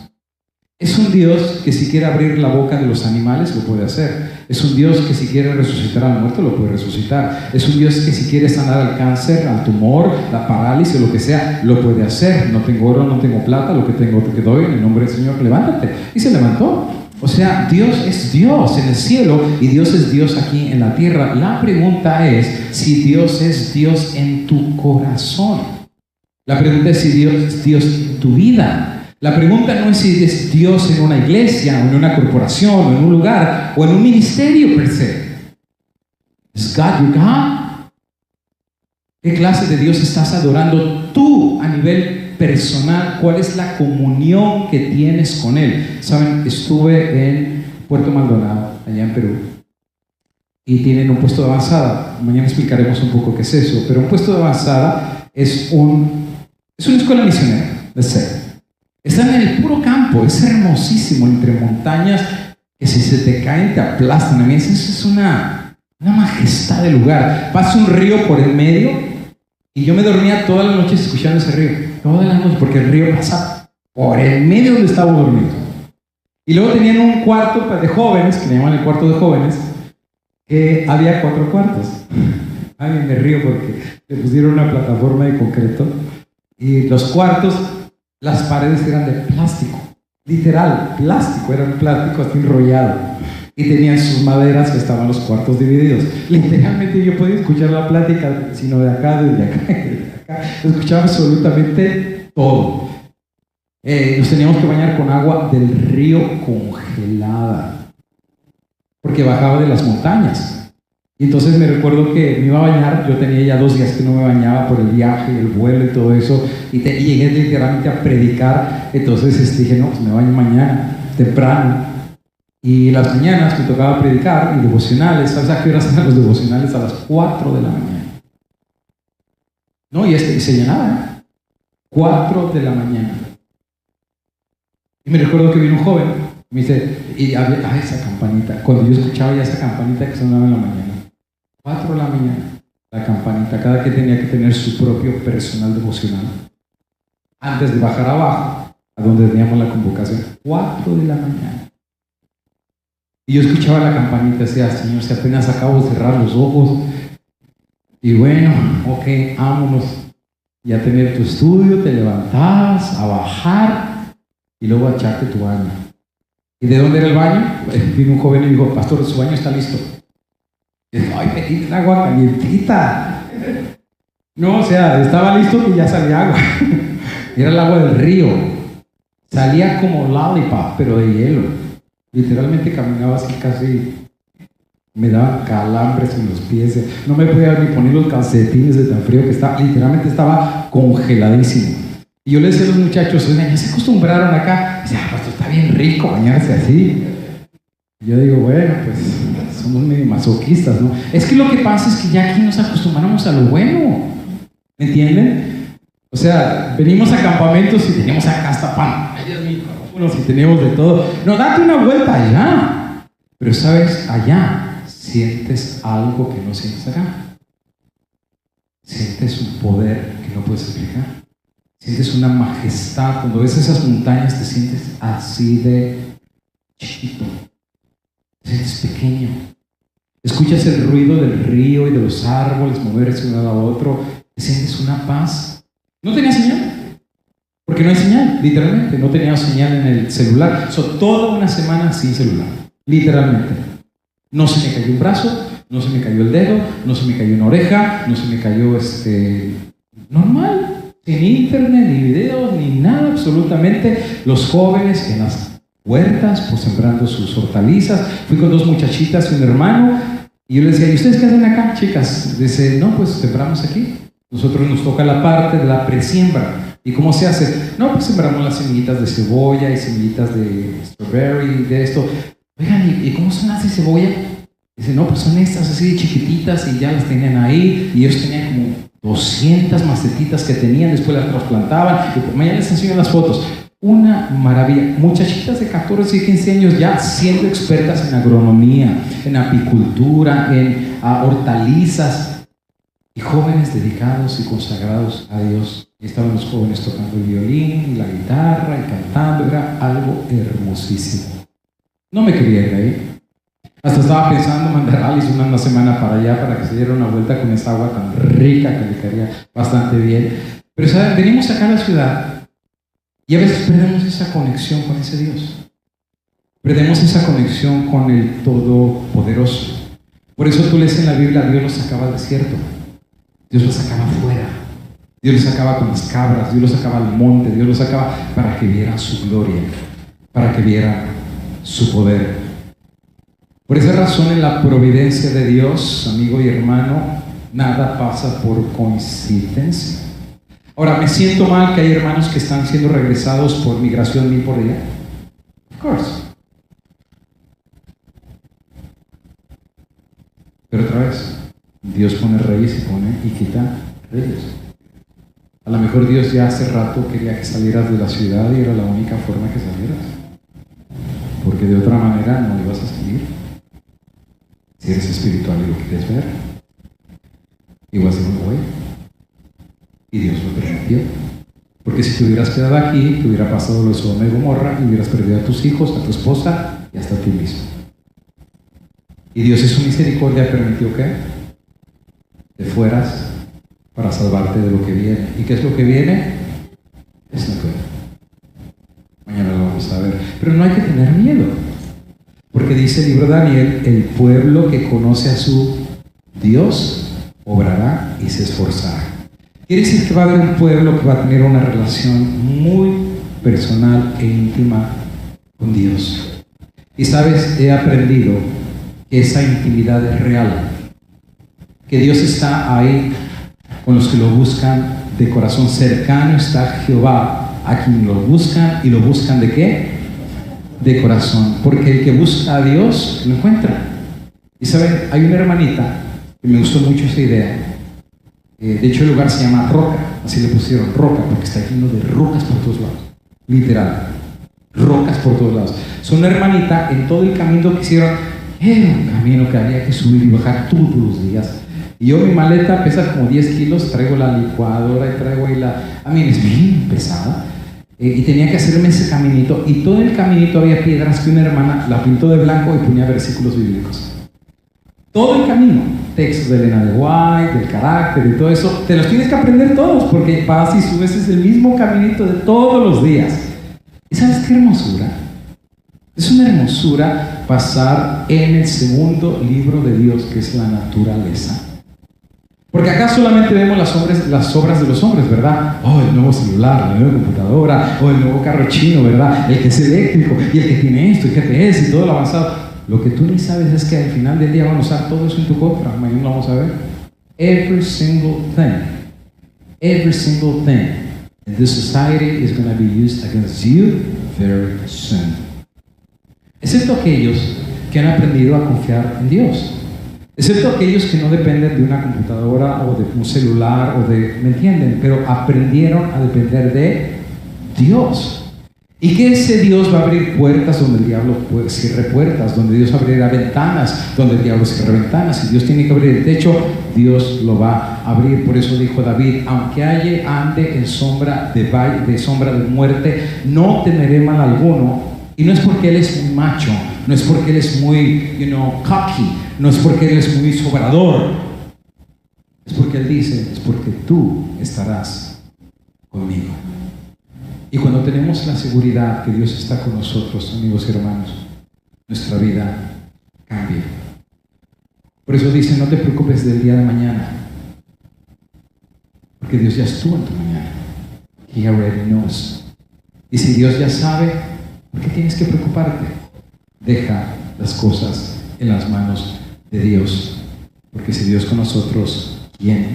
Es un Dios que si quiere abrir la boca de los animales lo puede hacer. Es un Dios que si quiere resucitar al muerto lo puede resucitar. Es un Dios que si quiere sanar al cáncer, al tumor, la parálisis, lo que sea, lo puede hacer. No tengo oro, no tengo plata, lo que tengo te doy en el nombre del Señor, levántate. Y se levantó. O sea, Dios es Dios en el cielo y Dios es Dios aquí en la tierra. La pregunta es si Dios es Dios en tu corazón. La pregunta es si Dios es Dios en tu vida. La pregunta no es si es Dios en una iglesia, o en una corporación, o en un lugar, o en un ministerio per se. ¿Es God your God? ¿Qué clase de Dios estás adorando tú a nivel personal? ¿Cuál es la comunión que tienes con Él? Saben, estuve en Puerto Maldonado, allá en Perú, y tienen un puesto de avanzada. Mañana explicaremos un poco qué es eso, pero un puesto de avanzada es una escuela misionera, let's say. Están en el puro campo, es hermosísimo, entre montañas que si se te caen te aplastan. A mí eso es una majestad de lugar. Pasa un río por el medio y yo me dormía todas las noches escuchando ese río. Todas las noches, porque el río pasa por el medio donde estábamos dormidos. Y luego tenían un cuarto de jóvenes, que le llaman el cuarto de jóvenes, que había 4 cuartos. Alguien me río porque le pusieron una plataforma de concreto y los cuartos, las paredes eran de plástico, literal, plástico, eran plástico así enrollado. Y tenían sus maderas que estaban los cuartos divididos. Literalmente yo podía escuchar la plática, sino de acá, de acá. Escuchaba absolutamente todo. Nos teníamos que bañar con agua del río congelada, porque bajaba de las montañas. Y entonces me recuerdo que me iba a bañar, yo tenía ya 2 días que no me bañaba por el viaje, el vuelo y todo eso, y llegué literalmente a predicar. Entonces dije, no, pues me baño mañana, temprano. Y las mañanas me tocaba predicar y devocionales. ¿Sabes a qué horas eran los devocionales? A las 4 de la mañana. No, y se llenaba, 4 de la mañana. Y me recuerdo que vino un joven, me dice, y había esa campanita. Cuando yo escuchaba ya esa campanita que sonaba en la mañana, 4 de la mañana, la campanita, cada que tenía que tener su propio personal devocional. Antes de bajar abajo, a donde teníamos la convocación, 4 de la mañana. Y yo escuchaba la campanita, decía, Señor, si apenas acabo de cerrar los ojos, y bueno, ok, vámonos. Y a tener tu estudio, te levantabas a bajar y luego a echarte tu baño. ¿Y de dónde era el baño? Vino un joven y dijo, pastor, su baño está listo. Y dije, ay, metí el agua calientita. No, o sea, estaba listo y ya salía agua. Era el agua del río. Salía como lollipop, pero de hielo. Literalmente caminaba así casi. Me daban calambres en los pies. No me podía ni poner los calcetines de tan frío que estaba. Literalmente estaba congeladísimo. Y yo le decía a los muchachos, oigan, ya se acostumbraron acá. Dice, pues está bien rico bañarse así. Y yo digo, bueno, pues somos medio masoquistas, ¿no? Es que lo que pasa es que ya aquí nos acostumbramos a lo bueno. ¿Me entienden? O sea, venimos a campamentos y tenemos acá hasta pan. Ay, Dios mío, unos y tenemos de todo. No, date una vuelta allá. Pero sabes, allá sientes algo que no sientes acá. Sientes un poder que no puedes explicar. Sientes una majestad. Cuando ves esas montañas te sientes así de chiquito. Te sientes pequeño. Escuchas el ruido del río y de los árboles moverse de un lado a otro. Te sientes una paz. No tenía señal. Porque no hay señal, literalmente. No tenía señal en el celular. Toda una semana sin celular. Literalmente. No se me cayó un brazo, no se me cayó el dedo, no se me cayó una oreja, no se me cayó normal. Sin internet, ni videos, ni nada, absolutamente. Los jóvenes en las huertas, pues sembrando sus hortalizas. Fui con 2 muchachitas y un hermano. Y yo les decía, ¿y ustedes qué hacen acá, chicas? Dice, no, pues sembramos aquí. Nosotros nos toca la parte de la presiembra. ¿Y cómo se hace? No, pues sembramos las semillitas de cebolla y semillitas de strawberry, de esto. Oigan, ¿y cómo son las de cebolla? Dice, no, pues son estas así de chiquititas y ya las tenían ahí. Y ellos tenían como 200 macetitas que tenían, después las trasplantaban. Y mañana les enseño las fotos. Una maravilla. Muchachitas de 14 y 15 años ya siendo expertas en agronomía, en apicultura, en hortalizas. Y jóvenes dedicados y consagrados a Dios. Y estaban los jóvenes tocando el violín y la guitarra y cantando. Era algo hermosísimo. No me quería ir de ahí. Hasta estaba pensando mandar a Alice una semana para allá para que se diera una vuelta con esa agua tan rica que le caería bastante bien. Pero ¿saben? Venimos acá a la ciudad y a veces perdemos esa conexión con ese Dios. Perdemos esa conexión con el Todopoderoso. Por eso tú lees en la Biblia, Dios los sacaba al desierto. Dios los sacaba afuera. Dios los sacaba con las cabras. Dios los sacaba al monte. Dios los sacaba para que vieran su gloria. Para que vieran su poder. Por esa razón, en la providencia de Dios, amigo y hermano, nada pasa por coincidencia. Ahora, me siento mal que hay hermanos que están siendo regresados por migración 1000 por día. Of course. Pero otra vez, Dios pone reyes y quita reyes. A lo mejor Dios ya hace rato quería que salieras de la ciudad y era la única forma que salieras. Porque de otra manera no ibas a salir. Si eres espiritual y lo quieres ver, ibas a ir un güey. Y Dios lo permitió. Porque si te hubieras quedado aquí, te hubiera pasado lo de Sodoma y Gomorra y hubieras perdido a tus hijos, a tu esposa y hasta a ti mismo. Y Dios en su misericordia permitió que te fueras para salvarte de lo que viene. ¿Y qué es lo que viene? Es la prueba. Mañana lo vamos a ver. Pero no hay que tener miedo. Porque dice el libro de Daniel, el pueblo que conoce a su Dios obrará y se esforzará. Quiere decir que va a haber un pueblo que va a tener una relación muy personal e íntima con Dios. Y sabes, he aprendido que esa intimidad es real. que Dios está ahí con los que lo buscan de corazón. Cercano está Jehová a quien lo buscan, y lo buscan ¿de qué? De corazón. Porque el que busca a Dios lo encuentra. Y saben, hay una hermanita que me gustó mucho esa idea. De hecho, el lugar se llama Roca, así le pusieron Roca, porque está lleno de rocas por todos lados, literal, rocas por todos lados. Son una hermanita, en todo el camino que hicieron, era un camino que había que subir y bajar todos los días. Y yo, mi maleta pesa como 10 kilos, traigo la licuadora y traigo ahí es bien pesada. Y tenía que hacerme ese caminito, y todo el caminito había piedras que una hermana la pintó de blanco y ponía versículos bíblicos. Todo el camino, textos de Elena de White, del carácter y todo eso, te los tienes que aprender todos, porque vas y subes, es el mismo caminito de todos los días. ¿Y sabes qué hermosura? Es una hermosura pasar en el segundo libro de Dios, que es la naturaleza. Porque acá solamente vemos las obras de los hombres, ¿verdad? Oh, el nuevo celular, la nueva computadora, oh, el nuevo carro chino, ¿verdad? El que es eléctrico, y el que tiene esto, y GPS, y todo lo avanzado. Lo que tú ni sabes es que al final del día van a usar todo eso en tu contra. Mañana lo vamos a ver. Every single thing in this society is going to be used against you very soon. Excepto aquellos que han aprendido a confiar en Dios. Excepto aquellos que no dependen de una computadora o de un celular ¿me entienden? Pero aprendieron a depender de Dios. Y que ese Dios va a abrir puertas donde el diablo cierre puertas, donde Dios abrirá ventanas donde el diablo cierre ventanas. Si Dios tiene que abrir el techo, Dios lo va a abrir. Por eso dijo David: aunque ande en sombra de muerte, no temeré mal alguno. Y no es porque él es muy macho, no es porque él es muy, cocky, no es porque él es muy sobrador. Es porque él dice, es porque tú estarás conmigo. Y cuando tenemos la seguridad que Dios está con nosotros, amigos y hermanos, nuestra vida cambia. Por eso dice, no te preocupes del día de mañana, porque Dios ya estuvo en tu mañana. He already knows. Y si Dios ya sabe, ¿por qué tienes que preocuparte? Deja las cosas en las manos de Dios, porque si Dios con nosotros, ¿quién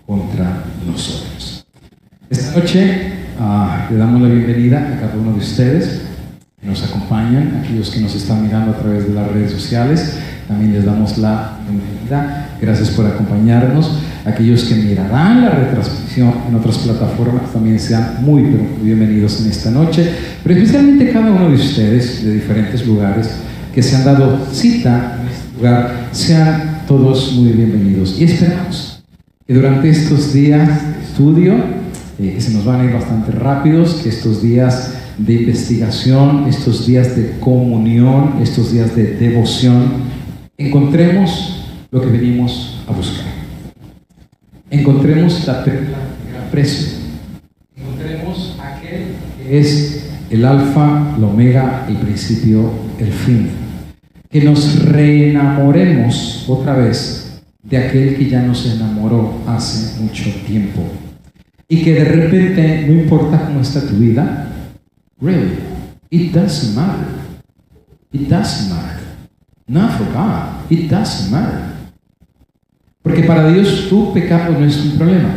contra nosotros? Esta noche le damos la bienvenida a cada uno de ustedes que nos acompañan, aquellos que nos están mirando a través de las redes sociales. También les damos la bienvenida. Gracias por acompañarnos. Aquellos que mirarán la retransmisión en otras plataformas también sean muy bienvenidos en esta noche. Pero especialmente cada uno de ustedes de diferentes lugares que se han dado cita en este lugar, sean todos muy bienvenidos. Y esperamos que durante estos días de estudio, que se nos van a ir bastante rápidos, que estos días de investigación, estos días de comunión, estos días de devoción, encontremos lo que venimos a buscar. Encontremos la perla de gran precio. Encontremos aquel que es el alfa, el omega, el principio, el fin. Que nos reenamoremos otra vez de aquel que ya nos enamoró hace mucho tiempo. Y que de repente, no importa cómo está tu vida, really, it doesn't matter. It doesn't matter. Not for God. It doesn't matter. Porque para Dios tu pecado no es un problema.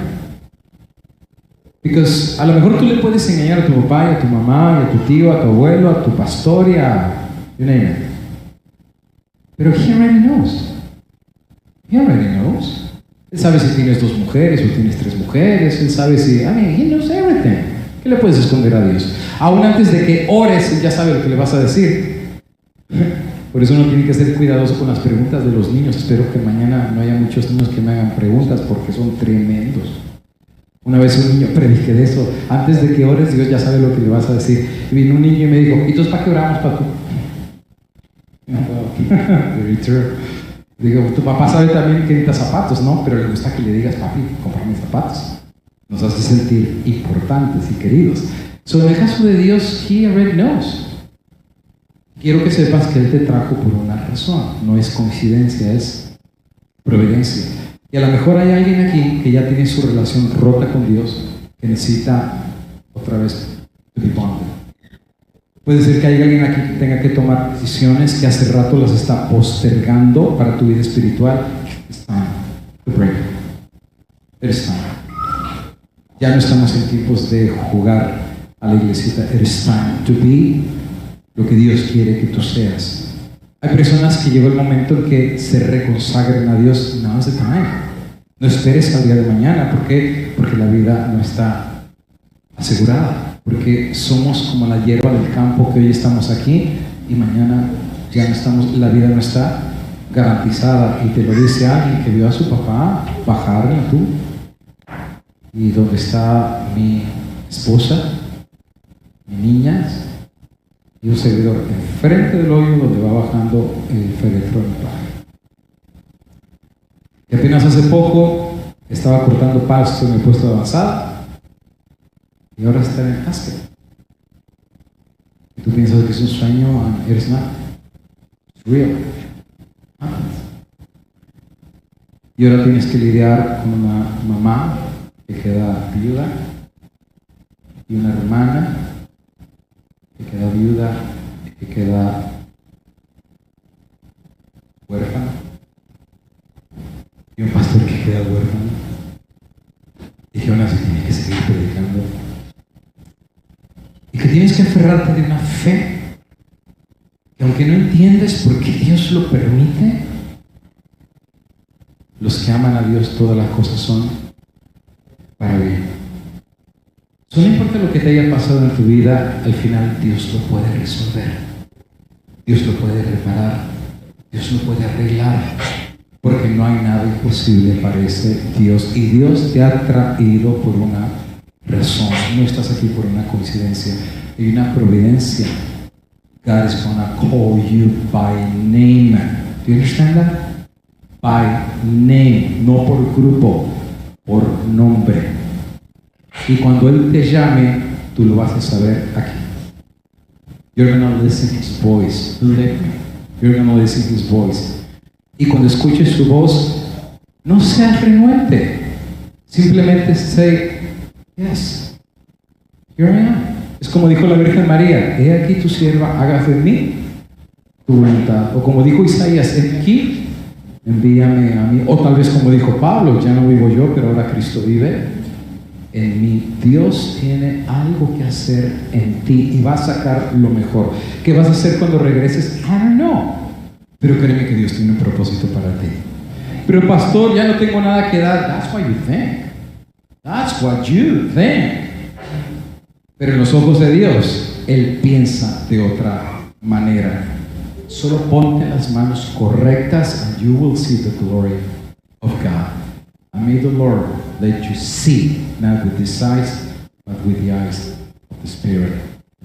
Because a lo mejor tú le puedes engañar a tu papá y a tu mamá y a tu tío, a tu abuelo, a tu pastor y a you name it. Pero He already knows. He already knows. Él sabe si tienes 2 mujeres o tienes 3 mujeres. Él sabe si, He knows everything. ¿Qué le puedes esconder a Dios? Aún antes de que ores, Él ya sabe lo que le vas a decir. Por eso uno tiene que ser cuidadoso con las preguntas de los niños. Espero que mañana no haya muchos niños que me hagan preguntas porque son tremendos. Una vez un niño prediqué de eso. Antes de que ores, Dios ya sabe lo que le vas a decir. Y vino un niño y me dijo, ¿y entonces para qué oramos, papu? Very true. Digo, tu papá sabe también que necesita zapatos, ¿no? Pero le gusta que le digas, papi, cómprame zapatos. Nos hace sentir importantes y queridos. En el caso de Dios, He already knows. Quiero que sepas que Él te trajo por una razón. No es coincidencia, es providencia. Y a lo mejor hay alguien aquí que ya tiene su relación rota con Dios, que necesita otra vez to be bonded. Puede ser que haya alguien aquí que tenga que tomar decisiones que hace rato las está postergando para tu vida espiritual. It's time. break. It's time. Ya no estamos en tiempos de jugar a la iglesita. It's time to be lo que Dios quiere que tú seas. Hay personas que llegó el momento en que se reconsagren a Dios. Now is the time. No esperes al día de mañana. ¿Por qué? Porque la vida no está asegurada. Porque somos como la hierba del campo, que hoy estamos aquí y mañana ya no estamos. La vida no está garantizada. Y te lo dice alguien que vio a su papá bajar en la tumba. ¿Y dónde está mi esposa? Mi niña y un servidor enfrente del hoyo donde va bajando el féretro en el padre. Y apenas hace poco estaba cortando pasto en el puesto de avanzada y ahora está en el casket. Y tú piensas que es un sueño, and it's not. It's real. Y ahora tienes que lidiar con una mamá que queda viuda y una hermana que queda viuda y que queda huérfana y un pastor que queda huérfano y que aún así tienes que seguir predicando y que tienes que aferrarte de una fe que aunque no entiendes por qué Dios lo permite, los que aman a Dios todas las cosas son para bien. No importa lo que te haya pasado en tu vida, al final Dios lo puede resolver. Dios lo puede reparar. Dios lo puede arreglar. Porque no hay nada imposible para ese Dios. Y Dios te ha traído por una razón. No estás aquí por una coincidencia. Hay una providencia. God is going to call you by name. Do you understand that? By name. No por grupo, por nombre. Y cuando Él te llame, tú lo vas a saber aquí. You're going to listen His voice. Believe me. You're going to listen His voice. Y cuando escuches su voz, no seas renuente. Simplemente say, yes, here I am. Es como dijo la Virgen María, he aquí tu sierva, hágase en mí tu voluntad. O como dijo Isaías, he aquí, envíame a mí. O tal vez como dijo Pablo, ya no vivo yo, pero ahora Cristo vive en mí. Dios tiene algo que hacer en ti y va a sacar lo mejor. ¿Qué vas a hacer cuando regreses? I don't know. Pero créeme que Dios tiene un propósito para ti. Pero pastor, ya no tengo nada que dar. That's what you think. That's what you think. Pero en los ojos de Dios, Él piensa de otra manera. Solo ponte las manos correctas and you will see the glory of God. And may the Lord let you see, not with these eyes, but with the eyes of the Spirit.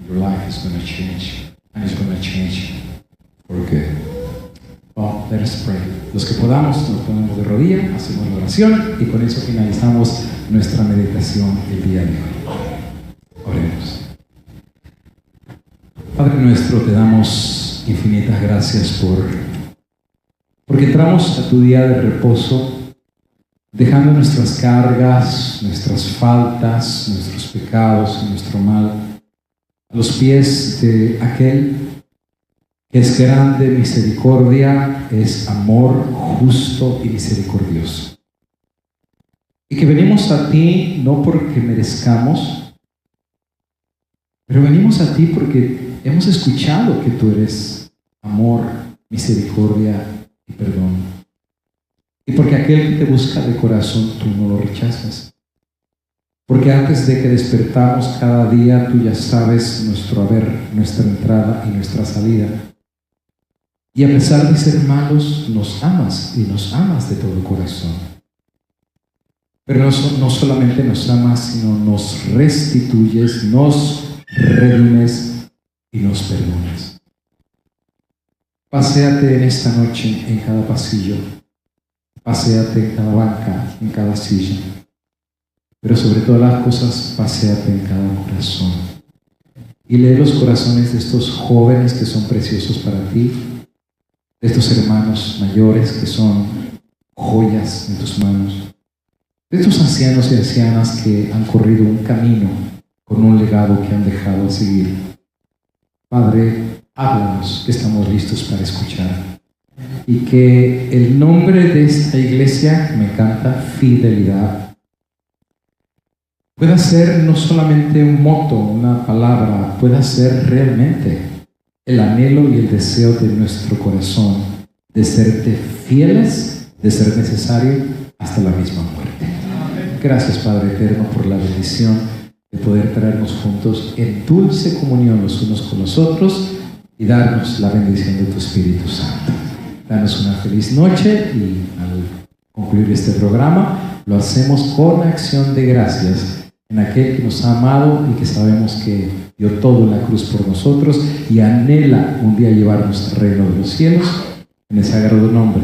Your life is going to change, and it's going to change for good. Well, let us pray. Los que podamos, nos ponemos de rodillas, hacemos la oración y con eso finalizamos nuestra meditación el día de hoy. Oremos. Padre nuestro, te damos infinitas gracias porque entramos a tu día de reposo, dejando nuestras cargas, nuestras faltas, nuestros pecados, nuestro mal, a los pies de aquel que es grande misericordia, es amor justo y misericordioso. Y que venimos a ti no porque merezcamos, pero venimos a ti porque hemos escuchado que tú eres amor, misericordia y perdón. Y porque aquel que te busca de corazón, tú no lo rechazas. Porque antes de que despertamos cada día, tú ya sabes nuestro haber, nuestra entrada y nuestra salida. Y a pesar de ser malos, nos amas y nos amas de todo corazón. Pero no solamente nos amas, sino nos restituyes, nos redimes y nos perdonas. Paséate en esta noche en cada pasillo. Paséate en cada banca, en cada silla. Pero sobre todas las cosas, paséate en cada corazón. Y lee los corazones de estos jóvenes que son preciosos para ti, de estos hermanos mayores que son joyas en tus manos, de estos ancianos y ancianas que han corrido un camino con un legado que han dejado a seguir. Padre, háblanos, que estamos listos para escuchar. y que el nombre de esta iglesia, me encanta, Fidelidad, pueda ser no solamente un moto, una palabra, pueda ser realmente el anhelo y el deseo de nuestro corazón de serte fieles, de ser necesario hasta la misma muerte. Gracias, Padre eterno, por la bendición de poder traernos juntos en dulce comunión los unos con los otros y darnos la bendición de tu Espíritu Santo. Danos una feliz noche y al concluir este programa lo hacemos con acción de gracias en aquel que nos ha amado y que sabemos que dio todo en la cruz por nosotros y anhela un día llevarnos al reino de los cielos, en el sagrado nombre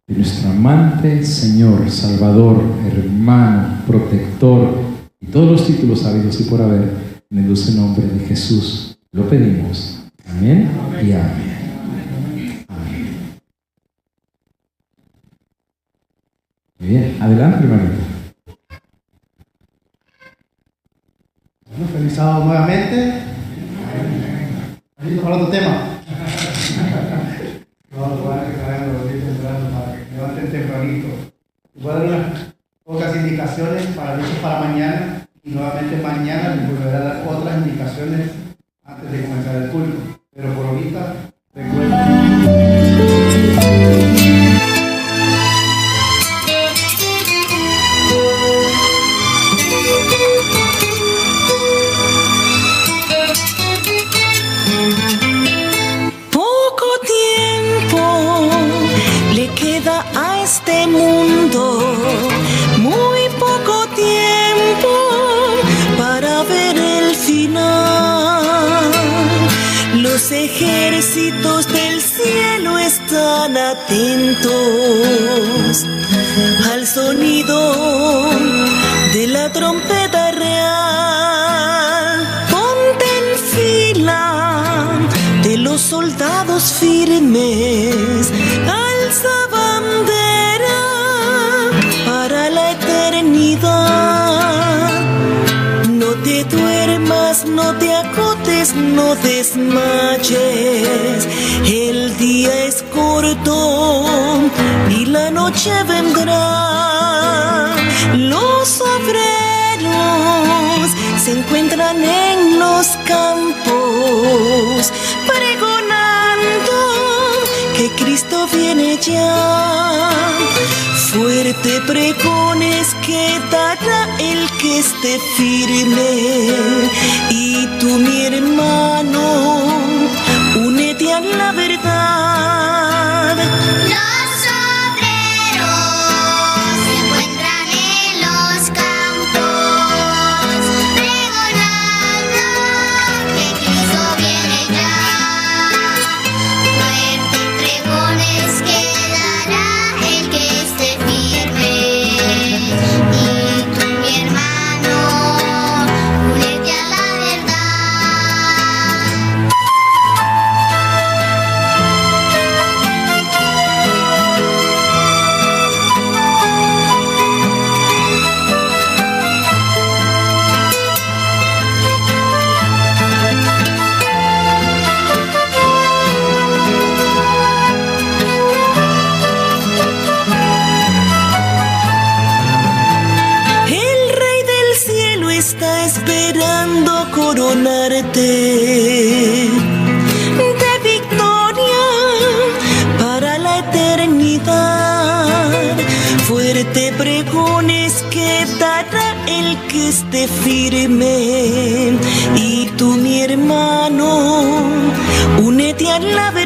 de nuestro amante Señor, Salvador, hermano, protector y todos los títulos habidos y por haber, en el dulce nombre de Jesús lo pedimos. Amén y amén. Muy bien, adelante, hermanito. Bueno, feliz sábado nuevamente. ¿Listo para otro tema? No, lo van a recargar los días temprano para que levanten tempranito. Voy a dar unas pocas indicaciones para mañana y nuevamente mañana les volveré a dar otras indicaciones antes de comenzar el culto. Pero por ahorita, recuerden. A este mundo, muy poco tiempo para ver el final. Los ejércitos del cielo están atentos al sonido de la trompeta real. Ponte en fila de los soldados firmes. Alza bandera para la eternidad. No te duermas, no te acotes, no desmayes. El día es corto y la noche vendrá. Los obreros se encuentran en los campos pregonando que Cristo viene ya. Fuerte pregones que dará el que esté firme. Y tú, mi hermano, únete a la verdad. Los obreros se encuentran en los campos pregonando que Cristo viene ya. Pregones que dará el que esté firme. Y tú, mi hermano, únete a la verdad. El Rey del cielo está esperando coronarte de victoria para la eternidad. Fuerte pregones que dará el que esté firme. Y tú, mi hermano, únete a la verdad.